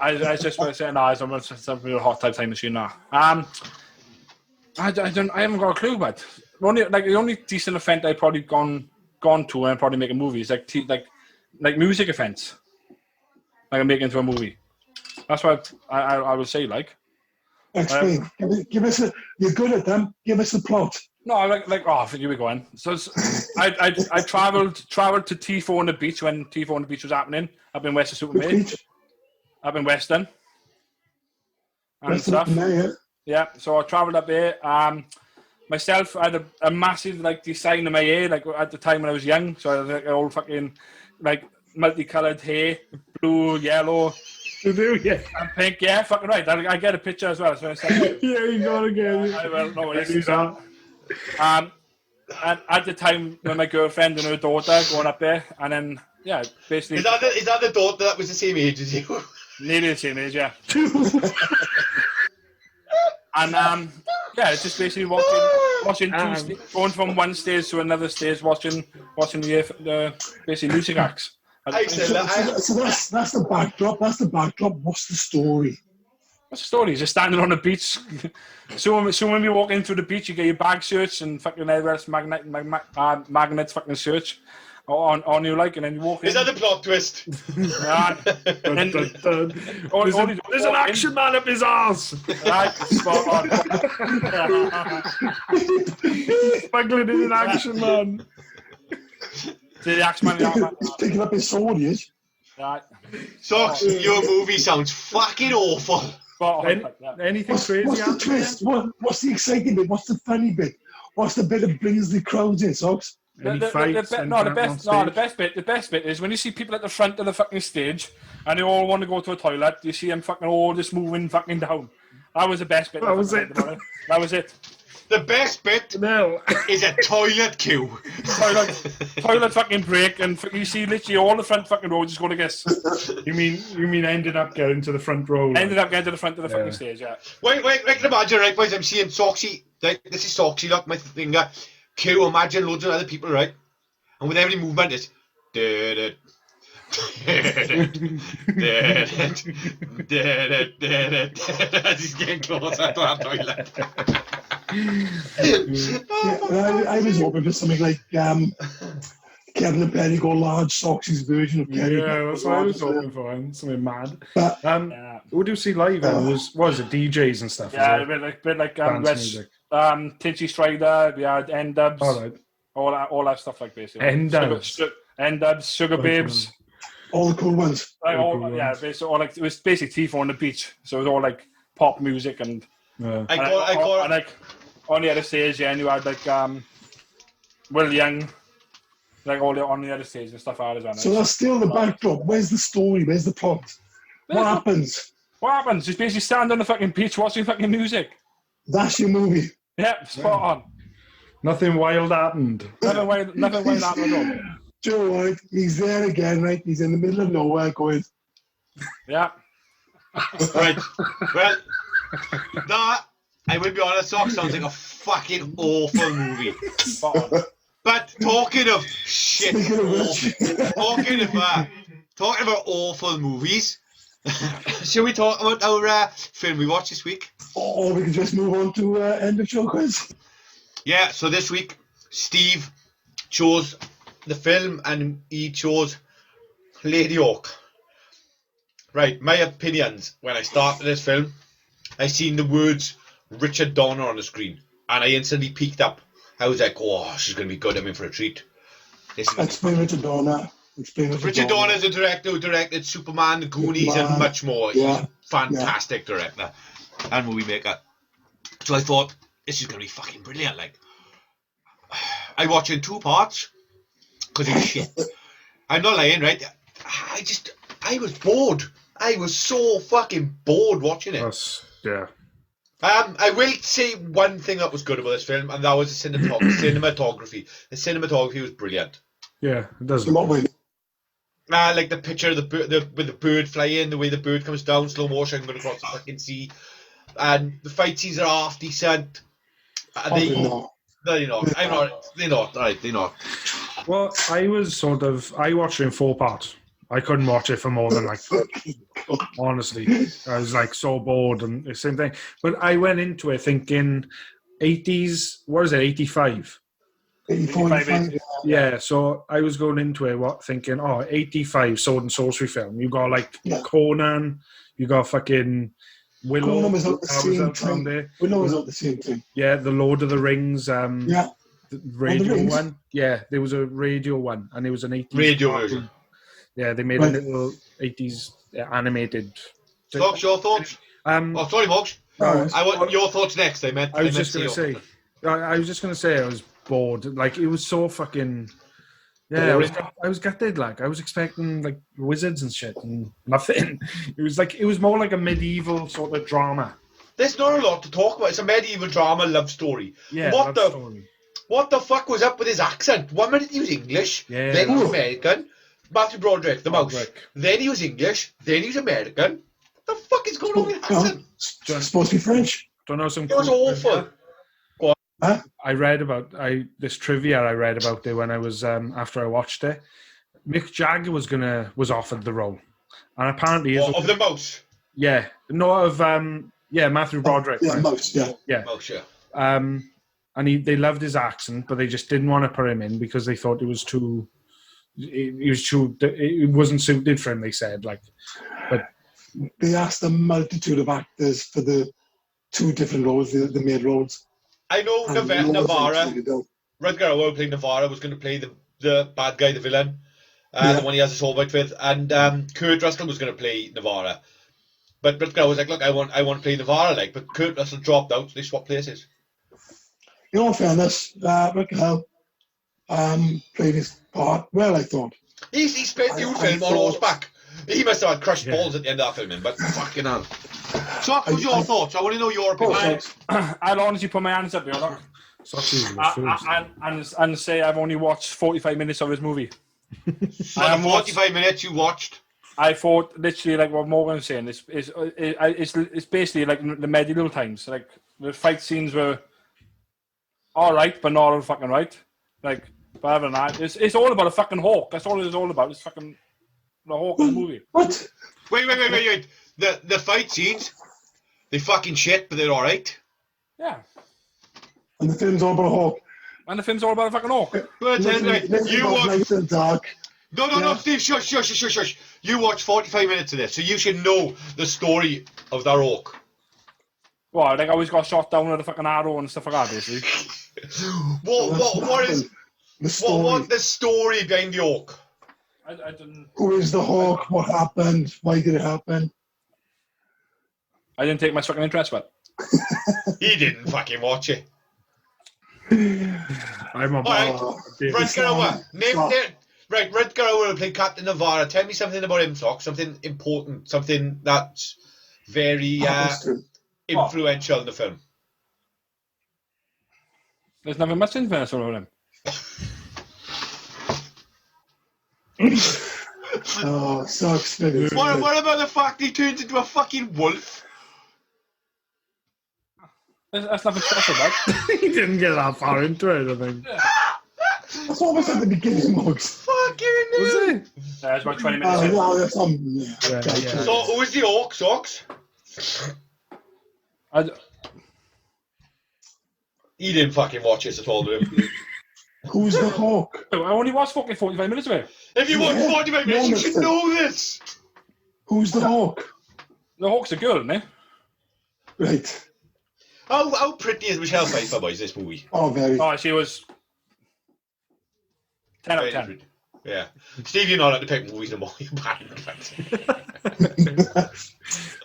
I just want to say no. I don't want something with a Hot Tub Time Machine now. I haven't got a clue, but the only decent event I've probably gone to and probably make a movie is like music events. Like I'm making into a movie. That's what I would say. Like, explain. Give us you're good at them. Give us the plot. No, oh, here we go on. So I travelled to T4 on the beach when T4 on the beach was happening. Up in Western up in Western and stuff. Yeah, so I travelled up there. Myself, I had a massive design in my hair, at the time when I was young. So I had an old fucking multicoloured hair, blue, yellow. You do, yeah. And pink, yeah, fucking right. I get a picture as well. So yeah, you got to get it. I will know what it is. And at the time when my girlfriend and her daughter going up there, and then basically. Is that the daughter that was the same age as you? Nearly the same age, yeah. And it's just basically watching going from one stage to another stage, watching the basically music acts. So that's the backdrop. That's the backdrop. What's the story? What's the story? Just standing on the beach. So when we walk into the beach, you get your bag search and fucking Everest magnet fucking search on you and then you walk in. Is that the plot twist? There's an action man up his arse. Right, spot on. Smuggling in an action man. The action man. He's picking up his sword, he is. Right. Socks, your movie sounds fucking awful. Anything crazy? What's the twist? What's the exciting bit? What's the funny bit? What's the bit that brings the crowds in, Socks? The best bit is when you see people at the front of the fucking stage and they all want to go to a toilet. You see them fucking all just moving fucking down. That was the best bit. That was it. That was it. The best bit is a toilet queue. Toilet fucking break, and you see literally all the front fucking row just going to guess. You mean ended up getting to the front row? Ended up getting to the front of the fucking stage, yeah. Wait, I can imagine, right, boys, I'm seeing Soxy, right, this is Soxy, look, my finger, queue, imagine loads of other people, right, and with every movement it's, As he's getting closer to our toilet. I was hoping for something like Kevin and Penny Go Large Socks' version of Kenny. Yeah, that's what I was hoping for. Something mad. But, what do you see live? Was it DJs and stuff? Yeah, a bit like Tinchy Strider. We had N-Dubs. All right. All that stuff like basically. N-Dubs. N-Dubs, Sugar Babes. All the cool ones. Basically, it was basically Tifo on the beach. So it was all like pop music and. I got like on the other stage, yeah, and you had like Will Young, like all on the other stage and stuff like that as well. So that's still the backdrop. Where's the story? Where's the plot? What happens? What happens? Just basically stand on the fucking beach watching fucking music. That's your movie. Yeah, spot on. Nothing wild happened. Nothing wild happened at all. Joe, right? He's there again, right? He's in the middle of nowhere going. Yeah. Right. Well, no, I will be honest, Sock sounds like a fucking awful movie. Spot on. But talking of shit, talking about awful movies, shall we talk about our film we watched this week? Or we can just move on to end of show quiz. Yeah, so this week, Steve chose the film and he chose LadyHawke. Right, my opinions. When I started this film, I seen the words Richard Donner on the screen and I instantly peaked up. I was like, oh, she's going to be good. I'm in for a treat. Explain Richard Donner. Richard Donner is a director who directed Superman, The Goonies, and much more. Yeah. He's a fantastic director and movie maker. So I thought, this is going to be fucking brilliant. Like, I watched it in 2 parts because it's shit. I'm not lying, right? I was bored. I was so fucking bored watching it. Yeah. I will say one thing that was good about this film, and that was the cinematography. The cinematography was brilliant. Yeah, it does. Like the picture of with the bird flying, the way the bird comes down, slow motion, going across the fucking sea. And the fight scenes are half decent. They're not. They're not. Well, I watched it in 4 parts. I couldn't watch it for more than honestly. I was like so bored and the same thing. But I went into it thinking 80s, what is it, 85? 84, yeah, so I was going into it thinking, 85 sword and sorcery film. You got like Conan, you got fucking Willow. Conan was out the same time. Willow was out the same time. Yeah, the Lord of the Rings. The radio one. Yeah, there was a radio one, and it was an 80s radio version. Yeah, they made a little 80s animated. Mogs, your thoughts? Sorry, Mogs. I want your thoughts next. I was just going to say I was bored. Like, it was so fucking. Yeah, I was gutted. Like, I was expecting like wizards and shit, and nothing. It was more like a medieval sort of drama. There's not a lot to talk about. It's a medieval drama love story. Yeah, what the fuck was up with his accent? 1 minute he was English, then he was American. Matthew Broderick, the mouse. Then he was English, then he was American. What the fuck is going on with his accent? It's supposed to be French. Don't know some. It was awful. Huh? I read about this trivia. I read about it when I was after I watched it. Mick Jagger was offered the role, and apparently of the mouse. Yeah, no, of Matthew Broderick. Mouse. Yeah. Mouse. Yeah. And they loved his accent, but they just didn't want to put him in because they thought it was too. It wasn't suited for him. They said but they asked a multitude of actors for the 2 different roles, the main roles. I know Navarra. Rutger Hauer playing Navarra was going to play the bad guy, the villain, the one he has a soul fight with, and Kurt Russell was going to play Navarra. But Rutger was like, look, I want to play Navarra, but Kurt Russell dropped out, so they swapped places. In all fairness, Rutger Hauer played his part well, I thought. He spent the whole film on horseback. He must have had crushed balls at the end of that film, but fucking hell. So, what's your thoughts? I want to know your opinion. I'll honestly put my hands up here, look. And say I've only watched 45 minutes of this movie. So the 45 minutes you watched? I thought literally like what Morgan was saying. It's basically like the medieval times. Like the fight scenes were all right, but not all fucking right. Like, but other than that, it's all about a fucking hawk. That's all it's all about. It's fucking The Hawk in the movie. What? Wait. The fight scenes, they fucking shit, but they're alright. Yeah. And the film's all about a hawk. And the film's all about a fucking hawk. But you watch. Light and dark. No, Steve, shush. You watch 45 minutes of this, so you should know the story of that hawk. Well, like I always got shot down with a fucking arrow and stuff like that, basically. What is the story? What the story behind the hawk? I didn't. Who is the hawk? What happened? Why did it happen? I didn't take much fucking interest, but. He didn't fucking watch it. I'm a Alright, Rutger Hauer. Right, Rutger Hauer played Captain Navarre. Tell me something about him, Sock. Something important. Something that's very influential in the film. There's nothing much influential on him. Oh, sucks. What about the fact he turns into a fucking wolf? That's nothing special, man. He didn't get that far into it, I think. That's what was at the beginning, Mugs. Fucking hell. Was it? It's about 20 minutes in. Well, that's Yeah. So, who is the hawk, Socks? He didn't fucking watch this at all, did he? Who's the hawk? I only watched fucking 45 minutes of it. If you watch 45 minutes, you should know this. Who's the hawk? The hawk's a girl, isn't it? Right. How pretty is Michelle Pfeiffer, boys, this movie? Oh, very. Oh, she was 10 out of 10. Yeah. Steve, you're not allowed to pick movies no more. You're banned.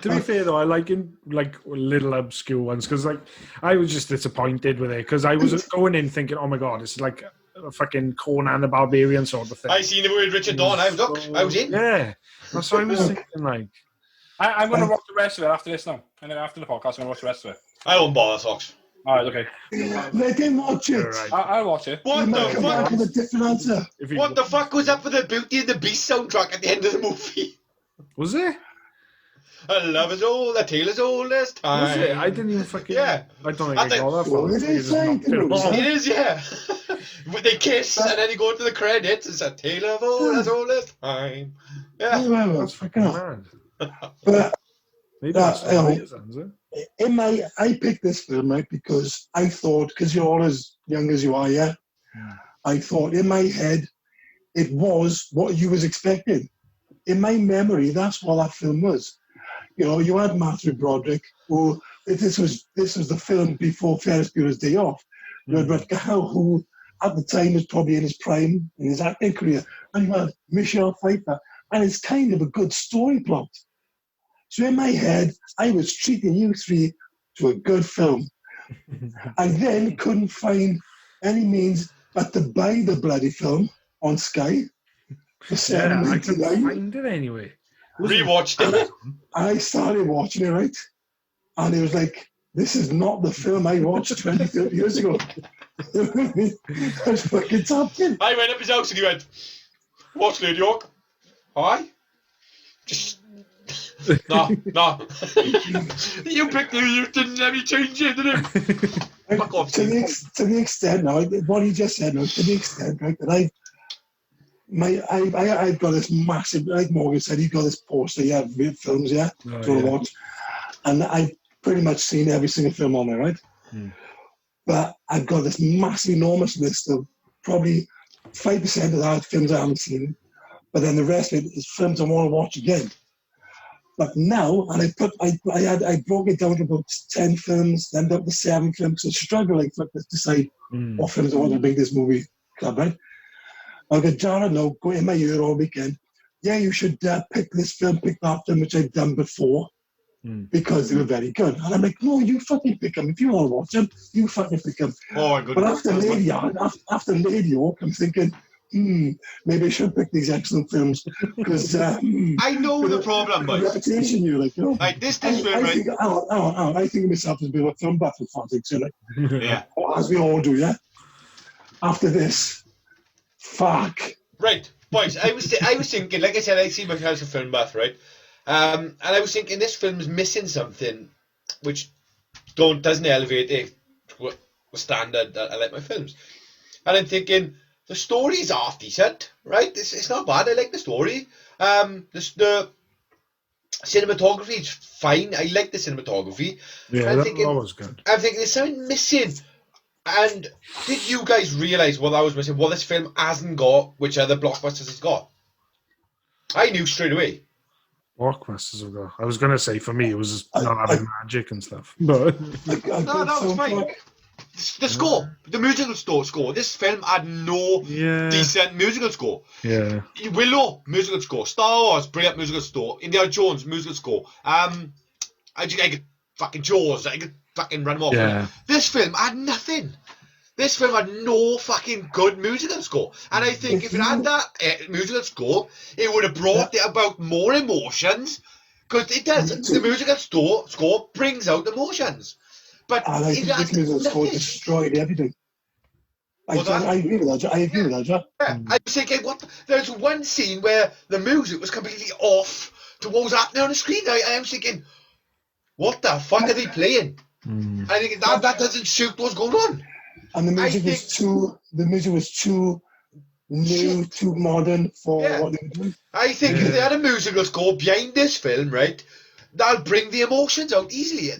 To be fair though, I like him like little obscure ones because like I was just disappointed with it because I was going in thinking, oh my god, it's like a fucking Conan the Barbarian sort of thing. I seen him with Richard Donner. I was in. Yeah, that's what I was thinking. Like, I'm going to watch the rest of it after this now. And then after the podcast, I'm going to watch the rest of it. I don't bother, Socks. Alright, okay. Let him watch it. right. I'll watch it. You might come back with a different answer. What the fuck was up with the Beauty and the Beast soundtrack at the end of the movie? Was it? A love is old, a tale is old as time. Was it? I didn't even fucking. Yeah. I don't think I got that What far. did they say? It is, yeah. They kiss and then you go to the credits. It's a tale of old as time. Yeah. Well, That's fucking fucking mad. But Maybe that's what it is, isn't it? I picked this film, right, because I thought, because you're all as young as you are, yeah? I thought in my head, it was what you was expecting. In my memory, that's what that film was. You know, you had Matthew Broderick, who, this was the film before Ferris Bueller's Day Off. You had Rutger Hauer, who at the time was probably in his prime, in his acting career. And you had Michelle Pfeiffer, and it's kind of a good story plot. So in my head, I was treating you three to a good film. I then couldn't find any means but to buy the bloody film on Sky for Yeah, I couldn't $7.99. find it anyway. Rewatched it. I started watching it, right? And it was like, this is not the film I watched 20, 30 years ago. I was fucking talking. I went up his house and he went, "Watch LadyHawke." Hi. Just no. You picked it. You didn't let me change it, did you? Fuck off. To the extent now, what he just said now, to the extent, right, that I've got this massive, like Morgan said, he's got this poster, yeah, of films, yeah, to watch. And I've pretty much seen every single film on there, right? But I've got this massive, enormous list of probably 5% of that films I haven't seen, but then the rest of it is films I want to watch again. But now, and I broke it down to about 10 films, then down to 7 films, so struggling to decide what films I want to make this movie club, right? I've got Jared now going in my ear all weekend. Yeah, you should pick this film, pick that film, which I've done before, because they were very good. And I'm like, no, you fucking pick them. If you want to watch them, you fucking pick them. Oh, good. But after LadyHawke, I'm thinking, maybe I should pick these excellent films because I know the problem, but reputation, you like, you know. like this film, I right? think, I think of myself as being a film buff, for fuck's sake, so like, Yeah. as we all do, yeah. After this, fuck. Right, boys. I was thinking, like I said, I see myself as a film buff, right? And I was thinking this film's missing something, which doesn't elevate it to a standard that I like my films. And I'm thinking the story is half decent, right? It's not bad. I like the story. The cinematography is fine. I like the cinematography. Yeah, that was good. I'm thinking there's something missing. And did you guys realise what I was missing? What this film hasn't got, which other blockbusters it's got? I knew straight away. Blockbusters have got. I was going to say for me it was not having magic and stuff, but No, that was fine. The score, the musical score. This film had no decent musical score. Yeah. Willow, musical score. Star Wars, brilliant musical score. Indiana Jones, musical score. I could fucking Jaws. I could fucking run them off. Yeah. This film had nothing. This film had no fucking good musical score. And I think if it had that musical score, it would have brought about more emotions. Because it does. The musical score brings out emotions. But I think this musical score destroyed everything. I agree with that. Yeah, I was thinking, there's one scene where the music was completely off to what was happening on the screen. I was thinking, what the fuck are they playing? And I think that doesn't suit what's going on. And the music was too new, too modern for what they were doing. I think if they had a musical score behind this film, right, that'll bring the emotions out easily.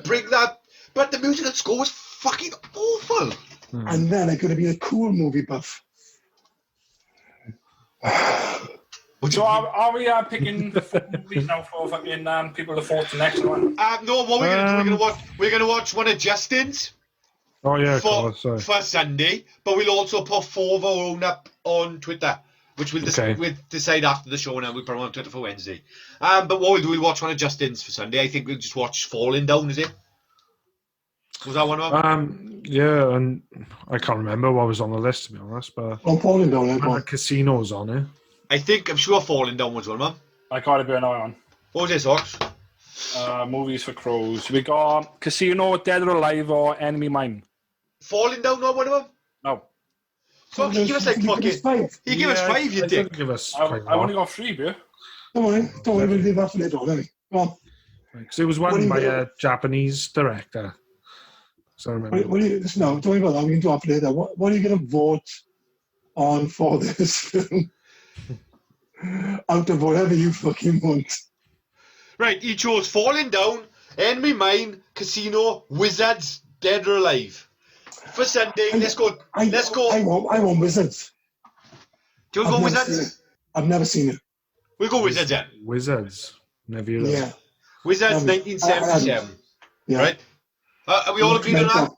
Bring that. But the musical score was fucking awful. And then I could have been a cool movie buff. So are we picking movies now for fucking people to vote the next one? No, what we're gonna do? We're gonna watch one of Justin's. Oh yeah, for Sunday, but we'll also put 4 of our own up on Twitter, which we'll decide after the show, and we'll put them on Twitter for Wednesday. But what we'll do, we'll watch one of Justin's for Sunday. I think we'll just watch Falling Down. Is it? Was that one of them? Yeah, and I can't remember what was on the list to be honest, but Falling Down. The Casino's on it. I'm sure Falling Down was one of them. I got to be another one. What was it, Socks? Movies for crows. We got Casino, Dead or Alive, or Enemy Mine. Falling Down, not one of them? No. So he give us like fucking... He give us 5, you dick. I only got 3, bro. Don't worry, we'll leave that for later on, anyway. Go on. Because it was won by a Japanese director. So I remember. Don't worry about that, we can do that for later. What are you going to vote on for this film? Out of whatever you fucking want. Right, he chose Falling Down, Enemy Mine, Casino, Wizards, Dead or Alive. For Sunday, let's go. I want Wizards. Do you want to go Wizards? I've never seen it. We'll go Wizards then. Wizards. Never heard of it. Wizards 1977. Right? Are we all agreed on that?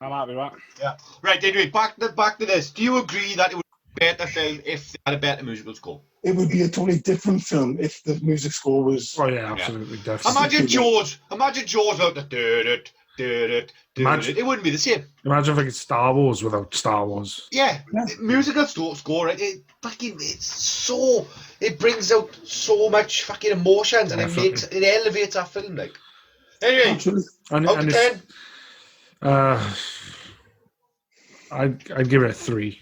I'm happy with that. Yeah. Right, anyway, back to this. Do you agree that it would be a better film if they had a better musical score? It would be a totally different film if the music score was... Oh yeah, absolutely, definitely. Imagine Jaws without the... It wouldn't be the same. Imagine if it's Star Wars without Star Wars. Yeah. Musical score, it brings out so much fucking emotions, and it elevates our film, like. Anyway, out of 10. I'd give it a 3.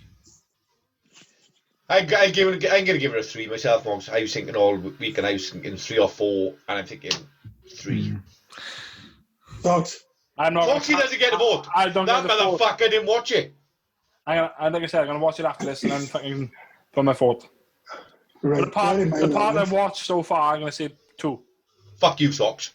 I'm gonna give it a 3 myself, Monks. I was thinking all week, and I was thinking 3 or 4, and I'm thinking 3. Dogs. Foxy doesn't get a vote. That motherfucker didn't watch it. Like I said, I'm going to watch it after this and then fucking put my vote. Right. The part I've watched so far, I'm going to say 2. Fuck you, Socks.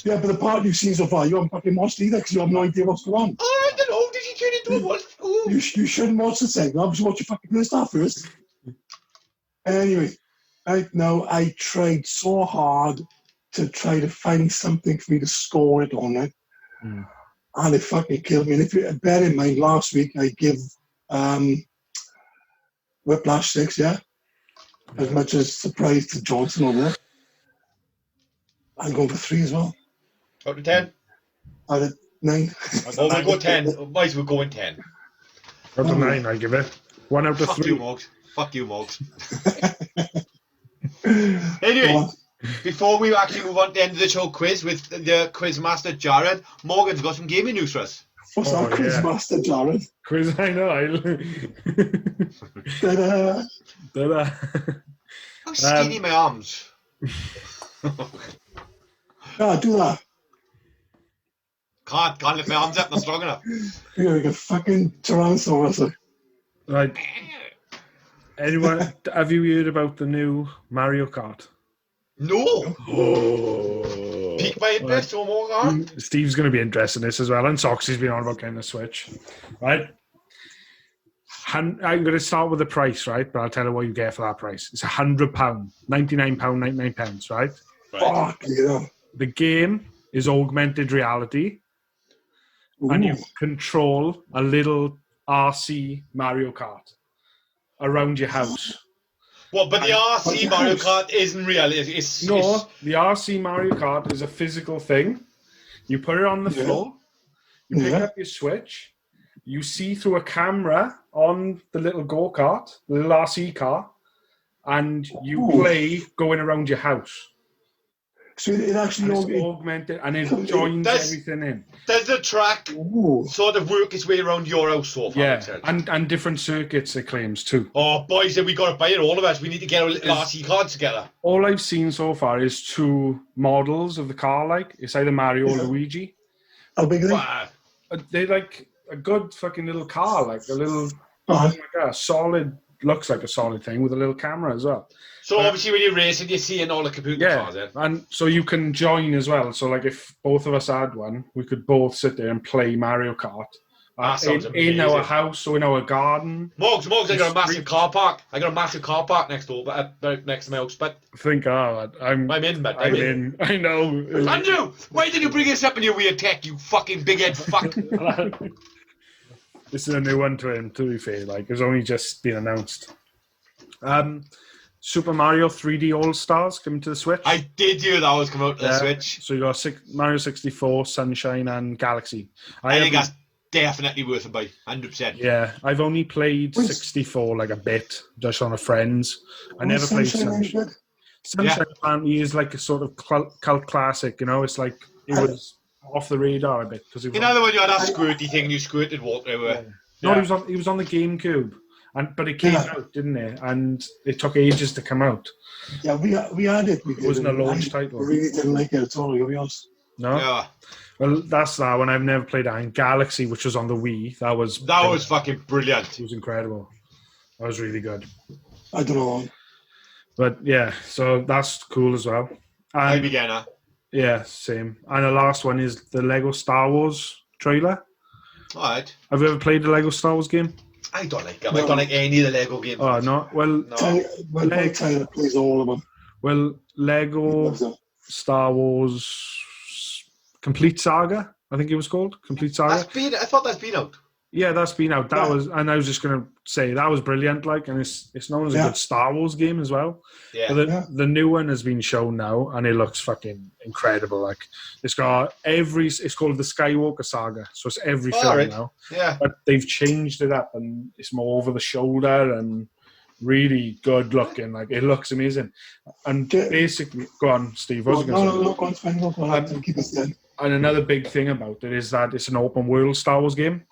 Yeah, but the part you've seen so far, you haven't fucking watched either because you have no idea what's going on. Oh, I don't know. Did he turn into a wolf? You shouldn't watch the second half. You should watch your fucking first half first. Anyway, right now, I tried so hard to try to find something for me to score it on it. And it fucking killed me. And if you bear in mind, last week I give Whiplash 6, yeah? As much as surprise to Johnson over there. I'm going for 3 as well. Out of 10? Out of 9. Oh, we'll go 10. Might as well go in 10. Out of 9, I give it. 1 out of 3. Fuck you, Moggs. Anyway, before we actually move on to the end of the show quiz with the quiz master Jared, Morgan's got some gaming news for us. What's that, quiz master Jared? Quiz, I know. Ta-da! Ta-da! How skinny my arms. Do that. Can't lift my arms up, not strong enough. You're like a fucking Tyrannosaurus. Right. Anyone, have you heard about the new Mario Kart? No. Oh. Pique my interest or more on. Steve's going to be interested in this as well, and Soxy's been on about getting a Switch. Right? I'm going to start with the price, right? But I'll tell you what you get for that price. It's £100, £99.99, right? Fuck, yeah. The game is augmented reality, and you Ooh. control a little RC Mario Kart around your house. What? But the RC Mario Kart isn't real. It's The RC Mario Kart is a physical thing. You put it on the floor, you pick up your Switch, you see through a camera on the little go-kart, the little RC car, and you play going around your house. So it actually It's augmented, and it joins everything in. Does the track sort of work its way around your house so far? Yeah, and different circuits, it claims, too. Oh, boys, we got to buy it, all of us. We need to get our little RC cards together. All I've seen so far is 2 models of the car, like. It's either Mario or Luigi. How big are they? Wow. They're like a good fucking little car, like a little, Uh-huh. like a solid, looks like a solid thing with a little camera as well. So obviously when you're racing, you're seeing all the computer cars then. And so you can join as well. So like if both of us had one, we could both sit there and play Mario Kart. That sounds in our house or in our garden. Mugs, I got a massive car park. I got a massive car park next door, but next to my house. But I'm in, but I'm in. I know. Andrew, why did you bring this up in your weird tech, you fucking big head fuck? This is a new one to him, to be fair. Like, it's only just been announced. Super Mario 3D All-Stars coming to the Switch. I did hear that was coming out to the Switch. So you got Mario 64, Sunshine, and Galaxy. I think that's definitely worth a buy, 100%. Yeah, I've only played 64 like a bit, just on a friend's. I never played Sunshine. Sunshine apparently is like a sort of cult classic, you know. It's like it was off the radar a bit because you know the one you had that squirty thing and you squirted water everywhere. No, he was on the GameCube. But it came out, didn't it? And it took ages to come out. Yeah, we had it. It wasn't a launch title. I really didn't like it at all, to be honest. No? Yeah. Well, that's that one. I've never played that. And Galaxy, which was on the Wii, that was fucking brilliant. It was incredible. That was really good. I don't know. But yeah, so that's cool as well. I beginner. Yeah, same. And the last one is the Lego Star Wars trailer. All right. Have you ever played the Lego Star Wars game? I don't like them. I don't like any of the Lego games. Oh, no? Well, my Tyler plays all of them. Well, Lego Star Wars Complete Saga, I think it was called. Complete Saga. I thought that's been out. Yeah, that's been out. That was, and I was just going to say that was brilliant. Like, and it's known as a good Star Wars game as well. Yeah. But the new one has been shown now, and it looks fucking incredible. Like, it's got it's called the Skywalker Saga, so it's every film now. Yeah. But they've changed it up, and it's more over the shoulder and really good looking. Like, it looks amazing. And basically, go on, Steve. What was you going to say? No, keep us dead. And another big thing about it is that it's an open world Star Wars game.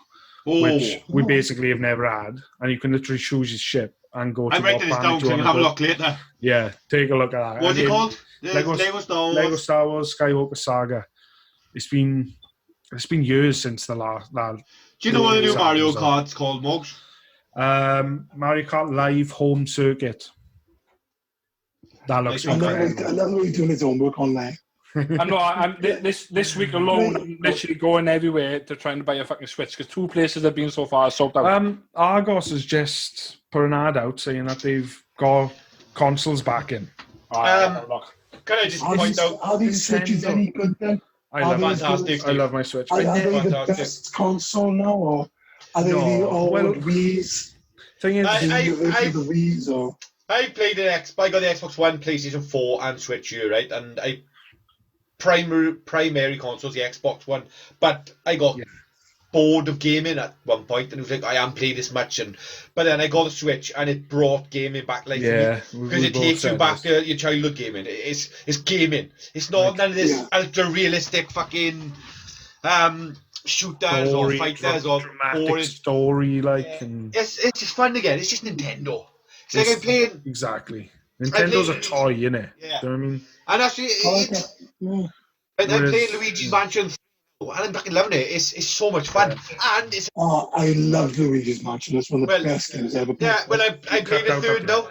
Which we basically have never had, and you can literally choose your ship and go to. I'm writing this down so you can have a look later. Yeah, take a look at that. What's it called? Lego Star Wars Skywalker Saga. It's been years since the last. Do you know what the new Mario Kart's called, Mugs? Mario Kart Live Home Circuit. That looks incredible. I love the way he's doing his homework online. I'm this week alone, I'm literally going everywhere to try and buy a fucking Switch because 2 places I've been so far sold out. Argos has just put an ad out saying that they've got consoles back in. Can I just point out? Are these Switches any good then? I love my Switch. Are they the best console now, or are they the old Wii's? Thing is, the Wii's or I played I got the Xbox One, PlayStation 4, and Switch here, right? And primary consoles, the Xbox One, but I got bored of gaming at one point, and it was like I haven't played this much, but then I got the Switch, and it brought gaming back, like because it takes you back to your childhood gaming. It's gaming. It's not none of this ultra realistic fucking shooters or fighters or dramatic story and it's just fun again. It's just Nintendo. It's like I'm playing exactly. Nintendo's a toy, innit? Yeah. Do you know what I mean? And actually, I played Luigi's Mansion And I'm fucking loving it. It's so much fun. And it's Oh, I love Luigi's Mansion. That's one of the Well, best games ever played. yeah. Well, I played the third now,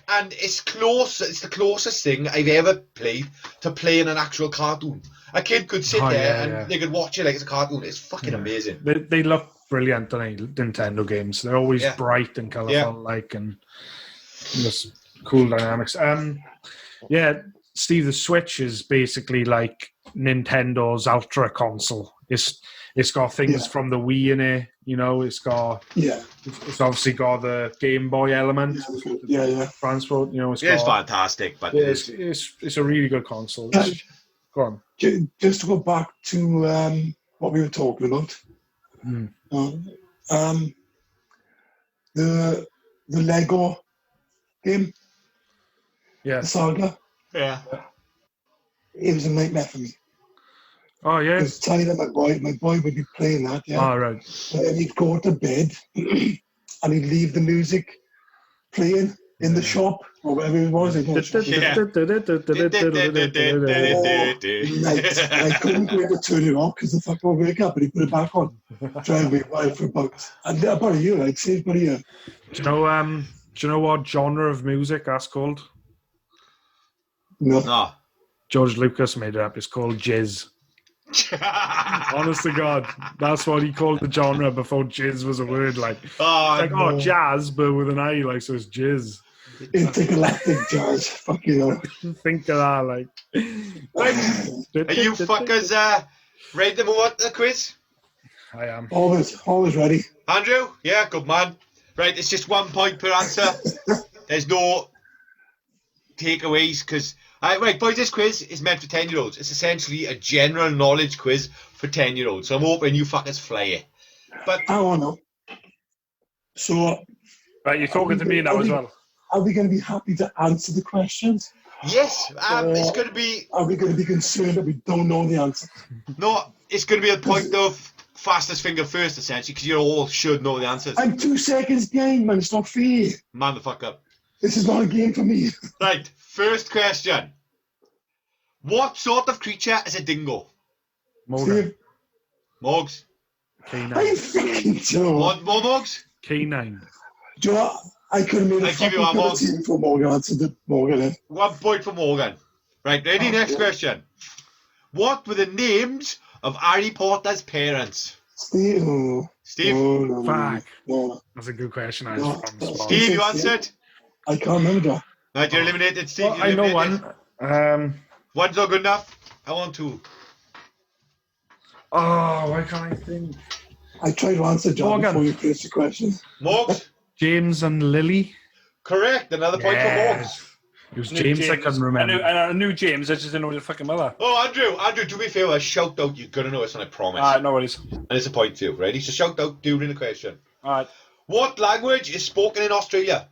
and it's close. It's the closest thing I've ever played to playing an actual cartoon. A kid could sit there and they could watch it like it's a cartoon. It's fucking amazing. They look brilliant, don't they? Nintendo games. They're always bright and colourful, and just cool dynamics. Yeah, Steve, the Switch is basically like Nintendo's Ultra console. It's got things from the Wii in it, it's obviously got the Game Boy element. Transport, It's fantastic, but it's a really good console. Go on. Just to go back to what we were talking about. The Lego game. Yeah. The Saga. Yeah. It was a nightmare for me. Oh, yeah? I was telling that my boy would be playing that, Oh, right. But then he'd go to bed and he'd leave the music playing in the shop or wherever it was. Yeah. I couldn't go in to turn it off because the fuck would wake up, but he put it back on. Driving me wild for about a year, I'd say about a year. Do you know what genre of music that's called? No. George Lucas made it up. It's called jizz. Honest to God, that's what he called the genre before jizz was a word. Jazz, but with an I, so it's jizz. Intergalactic jazz, fucking hell. Think of that, like. Are you fuckers ready to move on to the quiz? I am. Always ready. Andrew? Yeah, good man. Right, it's just 1 point per answer. There's no takeaways because right, boys, this quiz is meant for 10-year-olds. It's essentially a general knowledge quiz for 10-year-olds. So I'm hoping you fuckers fly it. But I don't know. So, right, you're talking to me now as well. Are we going to be happy to answer the questions? Yes, it's going to be. Are we going to be concerned that we don't know the answer? No, it's going to be a point of fastest finger first, essentially, because you all should know the answers. I'm 2 seconds behind, man. It's not fair. Man the fuck up. This is not a game for me. Right, first question. What sort of creature is a dingo? Morgan. Morgs. K9. I fucking know. What, more Morgs? K9. Do you know what? I could have made a give you fucking one good team for Morgan. Answered the Morgan. 1 point for Morgan. Right, ready? Next question. What were the names of Harry Potter's parents? Steve? Oh, Steve? No. No. That's a good question. I No. was from the spot. Steve, you answered? I can't remember that. Right, you're eliminated. Steve, Well, you're I know eliminated. one. One's not good enough. I want two. Oh, why can't I think? I tried to answer John Morgan. before you finished the question. Morgs? James and Lily. Correct. Another point for Morgs. It was James I couldn't remember. I knew James, I just didn't know the fucking mother. Oh, Andrew, do me a favour. Shout out. You're going to know this, and I promise. Alright, no worries. And it's a point for you. Ready? So shout out during the question. Alright. What language is spoken in Australia?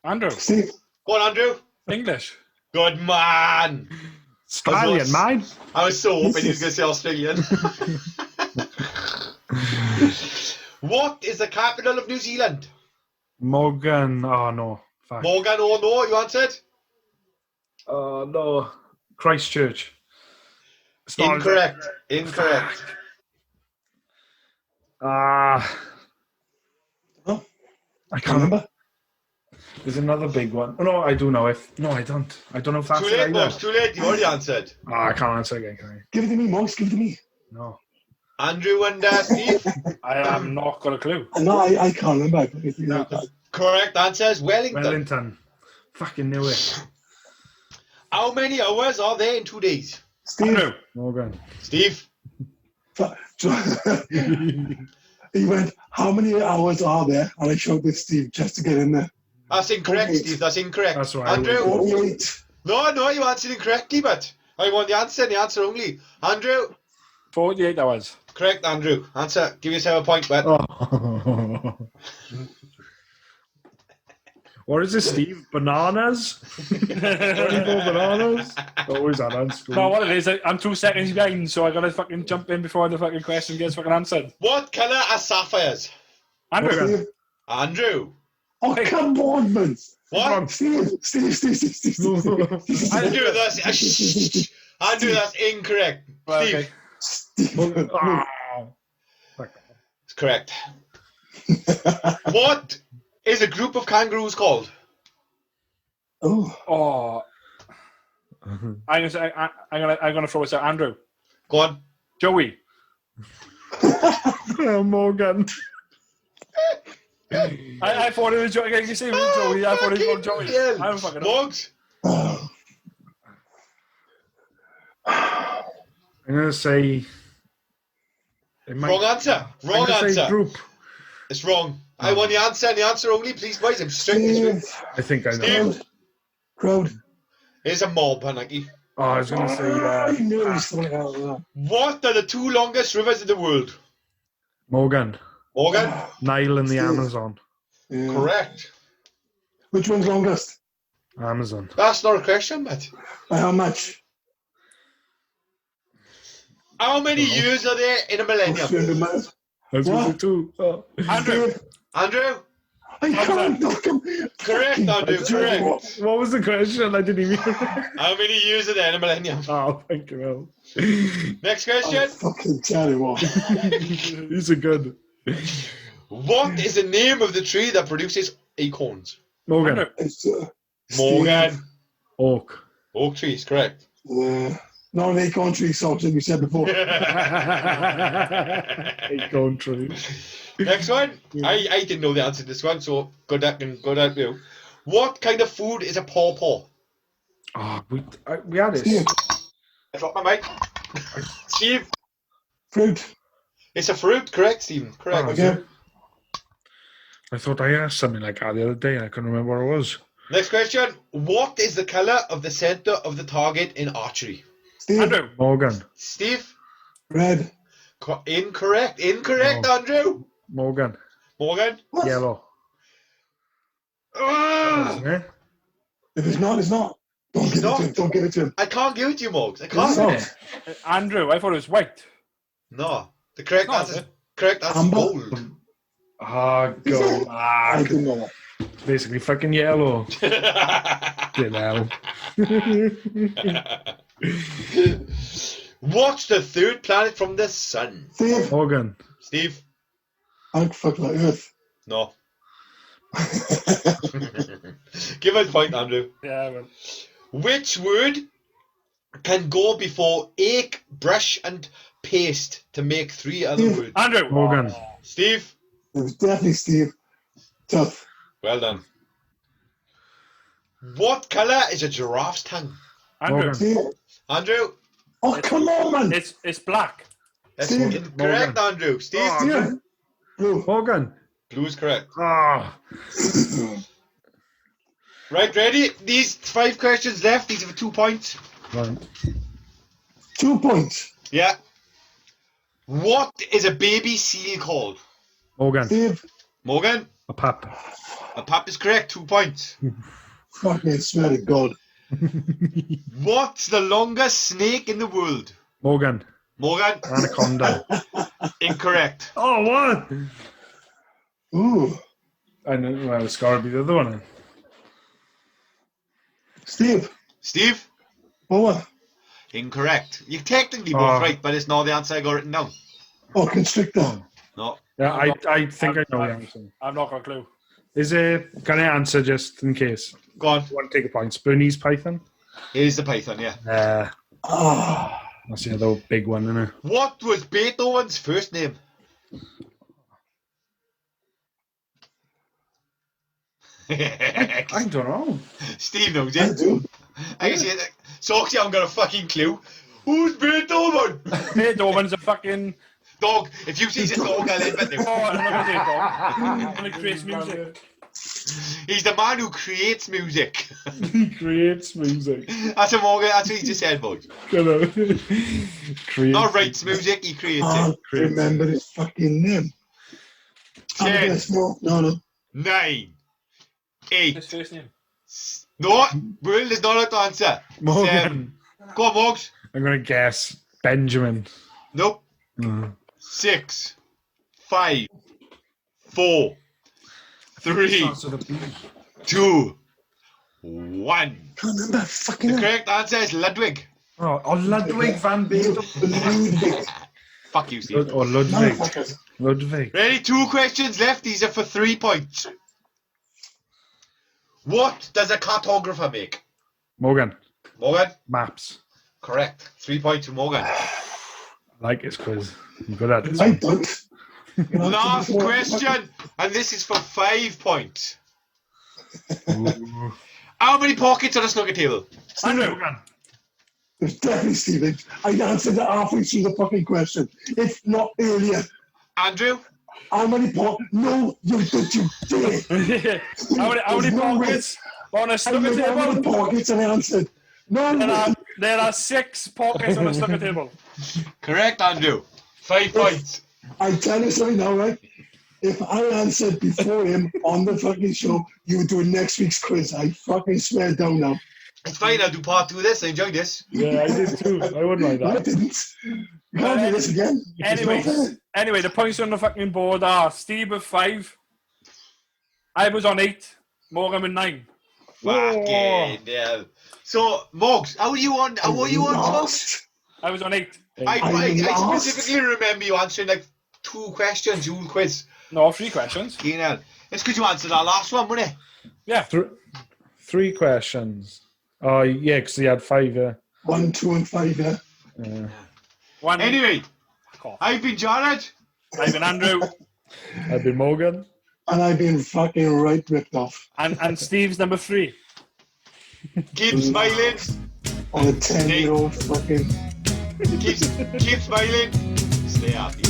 Andrew. Steve? Go on, Andrew. English. Good man. Australian, mate. I was so hoping he was going to say Australian. What is the capital of New Zealand? Morgan. Oh, no. Fuck. Morgan, oh no, you answered? Oh, no. Christchurch. It's not- Incorrect. Incorrect. Ah. Oh, I can't remember. There's another big one. Oh, no, I do know if. No, I don't. I don't know if that's Too it late, either. Morgs, too late. You already answered. Oh, I can't answer again, can I? Give it to me, Monks. Give it to me. No. Andrew and Steve? I have not got a clue. No, I can't remember. No. Correct answers, Wellington. Wellington. Fucking knew it. How many hours are there in 2 days? Steve. Andrew. Morgan. Steve? He went, how many hours are there? And I showed this Steve just to get in there. That's incorrect, 48. Steve. That's incorrect. That's right. Andrew? 48. No, you answered incorrectly, but I want the answer and the answer only. Andrew? 48 hours. Correct, Andrew. Answer. Give yourself a point, but Oh. What is this, Steve? Bananas? 24 bananas? Always on unschool. No, what it is, I'm 2 seconds behind, so I gotta fucking jump in before the fucking question gets fucking answered. What colour are sapphires? Andrew. Steve. Andrew? Oh, come on, man. What? Steve. Andrew, that's incorrect. Right, Steve? okay. Ah. It's correct. What is a group of kangaroos called? Oh, I'm gonna throw this out. Andrew, Go on. Joey. Morgan. I thought it was Joey. You see, it was Joey. I thought it was Joey. Yeah. I'm fucking up. Mugs. I'm gonna say. Wrong answer. Wrong Say answer. group. It's wrong. I want the answer and the answer only, please, boys. I'm straight this way. I think I know. Steve. Crowd. Here's a mob, Hanaki. Oh, I was gonna I say knew it was something out of that. What are the 2 longest rivers in the world? Morgan. Morgan? Nile and the Steve. Amazon. Yeah. Correct. Which one's longest? Amazon. That's not a question, mate. By how much? How many years are there in a millennium? 300 miles. I was gonna say What? 2. Oh. Andrew. Andrew? I can't knock him. Correct, Andrew. Correct. What was the question? I didn't even hear. How many years are there in a millennium? Oh, thank you. Next I question. fucking tell you what. These are good. What is the name of the tree that produces acorns? Morgan. Andrew. It's, Morgan. Oak. Oak trees, correct. Not an acorn tree, socks, like we said before. Acorn tree. Next one. I didn't know the answer to this one, so good luck and good luck you. What kind of food is a pawpaw? Oh, we had this. Steve. I dropped my mic. Steve. Fruit. It's a fruit, correct, Stephen? Correct. Oh, Okay. I thought I asked something like that the other day and I couldn't remember what it was. Next question. What is the colour of the centre of the target in archery? Steve. Andrew. Morgan. Steve? Red. Incorrect. Incorrect, Oh. Andrew. Morgan. Morgan? What? Yellow. Ah! Isn't it? If it's not, it's not. Don't give it to him. Don't give it to him. I can't give it to you, Moggs. I It's can't. not. Andrew. I thought it was white. No. The correct No, answer is is correct answer is Amber. gold. Ah, Is go. it? Ah, I didn't know that. basically fucking yellow. Did hell. What's the 3rd planet from the sun? Steve. Morgan. Steve? I fuck like Earth. No. Give us a point, Andrew. Yeah, well. Which word can go before ache, brush, and paste to make 3 other Steve. words? Andrew. Morgan. Oh. Steve? It was definitely Steve. Tough. Well done. What colour is a giraffe's tongue? Andrew. Morgan. Steve. Andrew? Oh, come on, man. It's black. That's Steve. incorrect, Andrew. Steve? Oh, Steve. Blue. Morgan. Blue is correct. Ah. Right, ready? These 5 questions left. These are for 2 points. Right. 2 points. Yeah. What is a baby seal called? Morgan. Steve. Morgan? A pap. A pap is correct. 2 points. Fucking swear to God. What's the longest snake in the world? Morgan. Morgan? Anaconda. Incorrect. Oh, what? Ooh. I know. Well, it's got to be the other one. Then. Steve. Steve? Boa. Incorrect. You're technically Oh. both right, but it's not the answer I got written down. Oh, constrictor. No. Yeah, I think I know the answer. I've not got a clue. Is it? Can I answer just in case? Go on. Want to take a point? Bernese python. Here's the python, yeah. Ah. That's the other big one, isn't it? What was Beethoven's first name? I don't know. Steve knows I it. do. I can see it. Soxy, I haven't got a fucking clue. Who's Beethoven? Beethoven's a fucking. Dog. If you see a dog, I'll admit Oh, it. I'm not gonna say dog. And it creates music. He's the man who creates music. He creates music. That's what Morgan. That's what he just said, boys. Creates. Not writes music, he creates I it. can't remember his fucking name. 10, No. 9, 8. His first name. No, Will is not allowed to answer. Morgan. 7. Go on, Morgs. I'm gonna guess Benjamin. Nope. 6, 5, 4, 3, 2, 1. Can't remember fucking The name. correct answer is Ludwig. Oh, Ludwig van Beethoven. Ludwig. Fuck you, Steve. Or Ludwig. Motherfuckers. Ludwig. Ready? 2 questions left. These are for 3 points. What does a cartographer make? Morgan. Morgan? Maps. Correct. 3 points to Morgan. I like this quiz. I'm good at it. I don't. Last question, and this is for 5 points. Ooh. How many pockets on a snooker table? Andrew. There's definitely Stephen. I answered that halfway through the fucking question. If not earlier. Andrew? How many pockets? No, you did, you did. How many pockets on a I snooker knew how many table? pockets and I answered. No, There are 6 pockets on a snooker table. Correct, Andrew. 5 points. I tell you something now, right? If I answered before him on the fucking show, you would do next week's quiz. I fucking swear down now. It's fine, I'll do part 2 of this. I enjoyed this. Yeah, I did too. I wouldn't mind I that. didn't. You can't do this again. Anyway, the points on the fucking board are Steve with 5. I was on 8. Morgan with 9. Fucking hell. So, Moggs, how were you on, Moggs? Lost. I was on 8. I lost. specifically remember you answering like 2 questions, you quiz. No, 3 questions. Fucking hell. It's because you answered that last one, wasn't it? Yeah. 3 questions. Oh, yeah, because he had 5, yeah. 1, 2, and 5, yeah. One. Anyway, Fuck off. I've been Jared. I've been Andrew. I'd be Morgan. And I've been fucking right ripped off And Steve's number 3. Keep smiling. on a 10-year-old fucking... Keep smiling. Stay happy.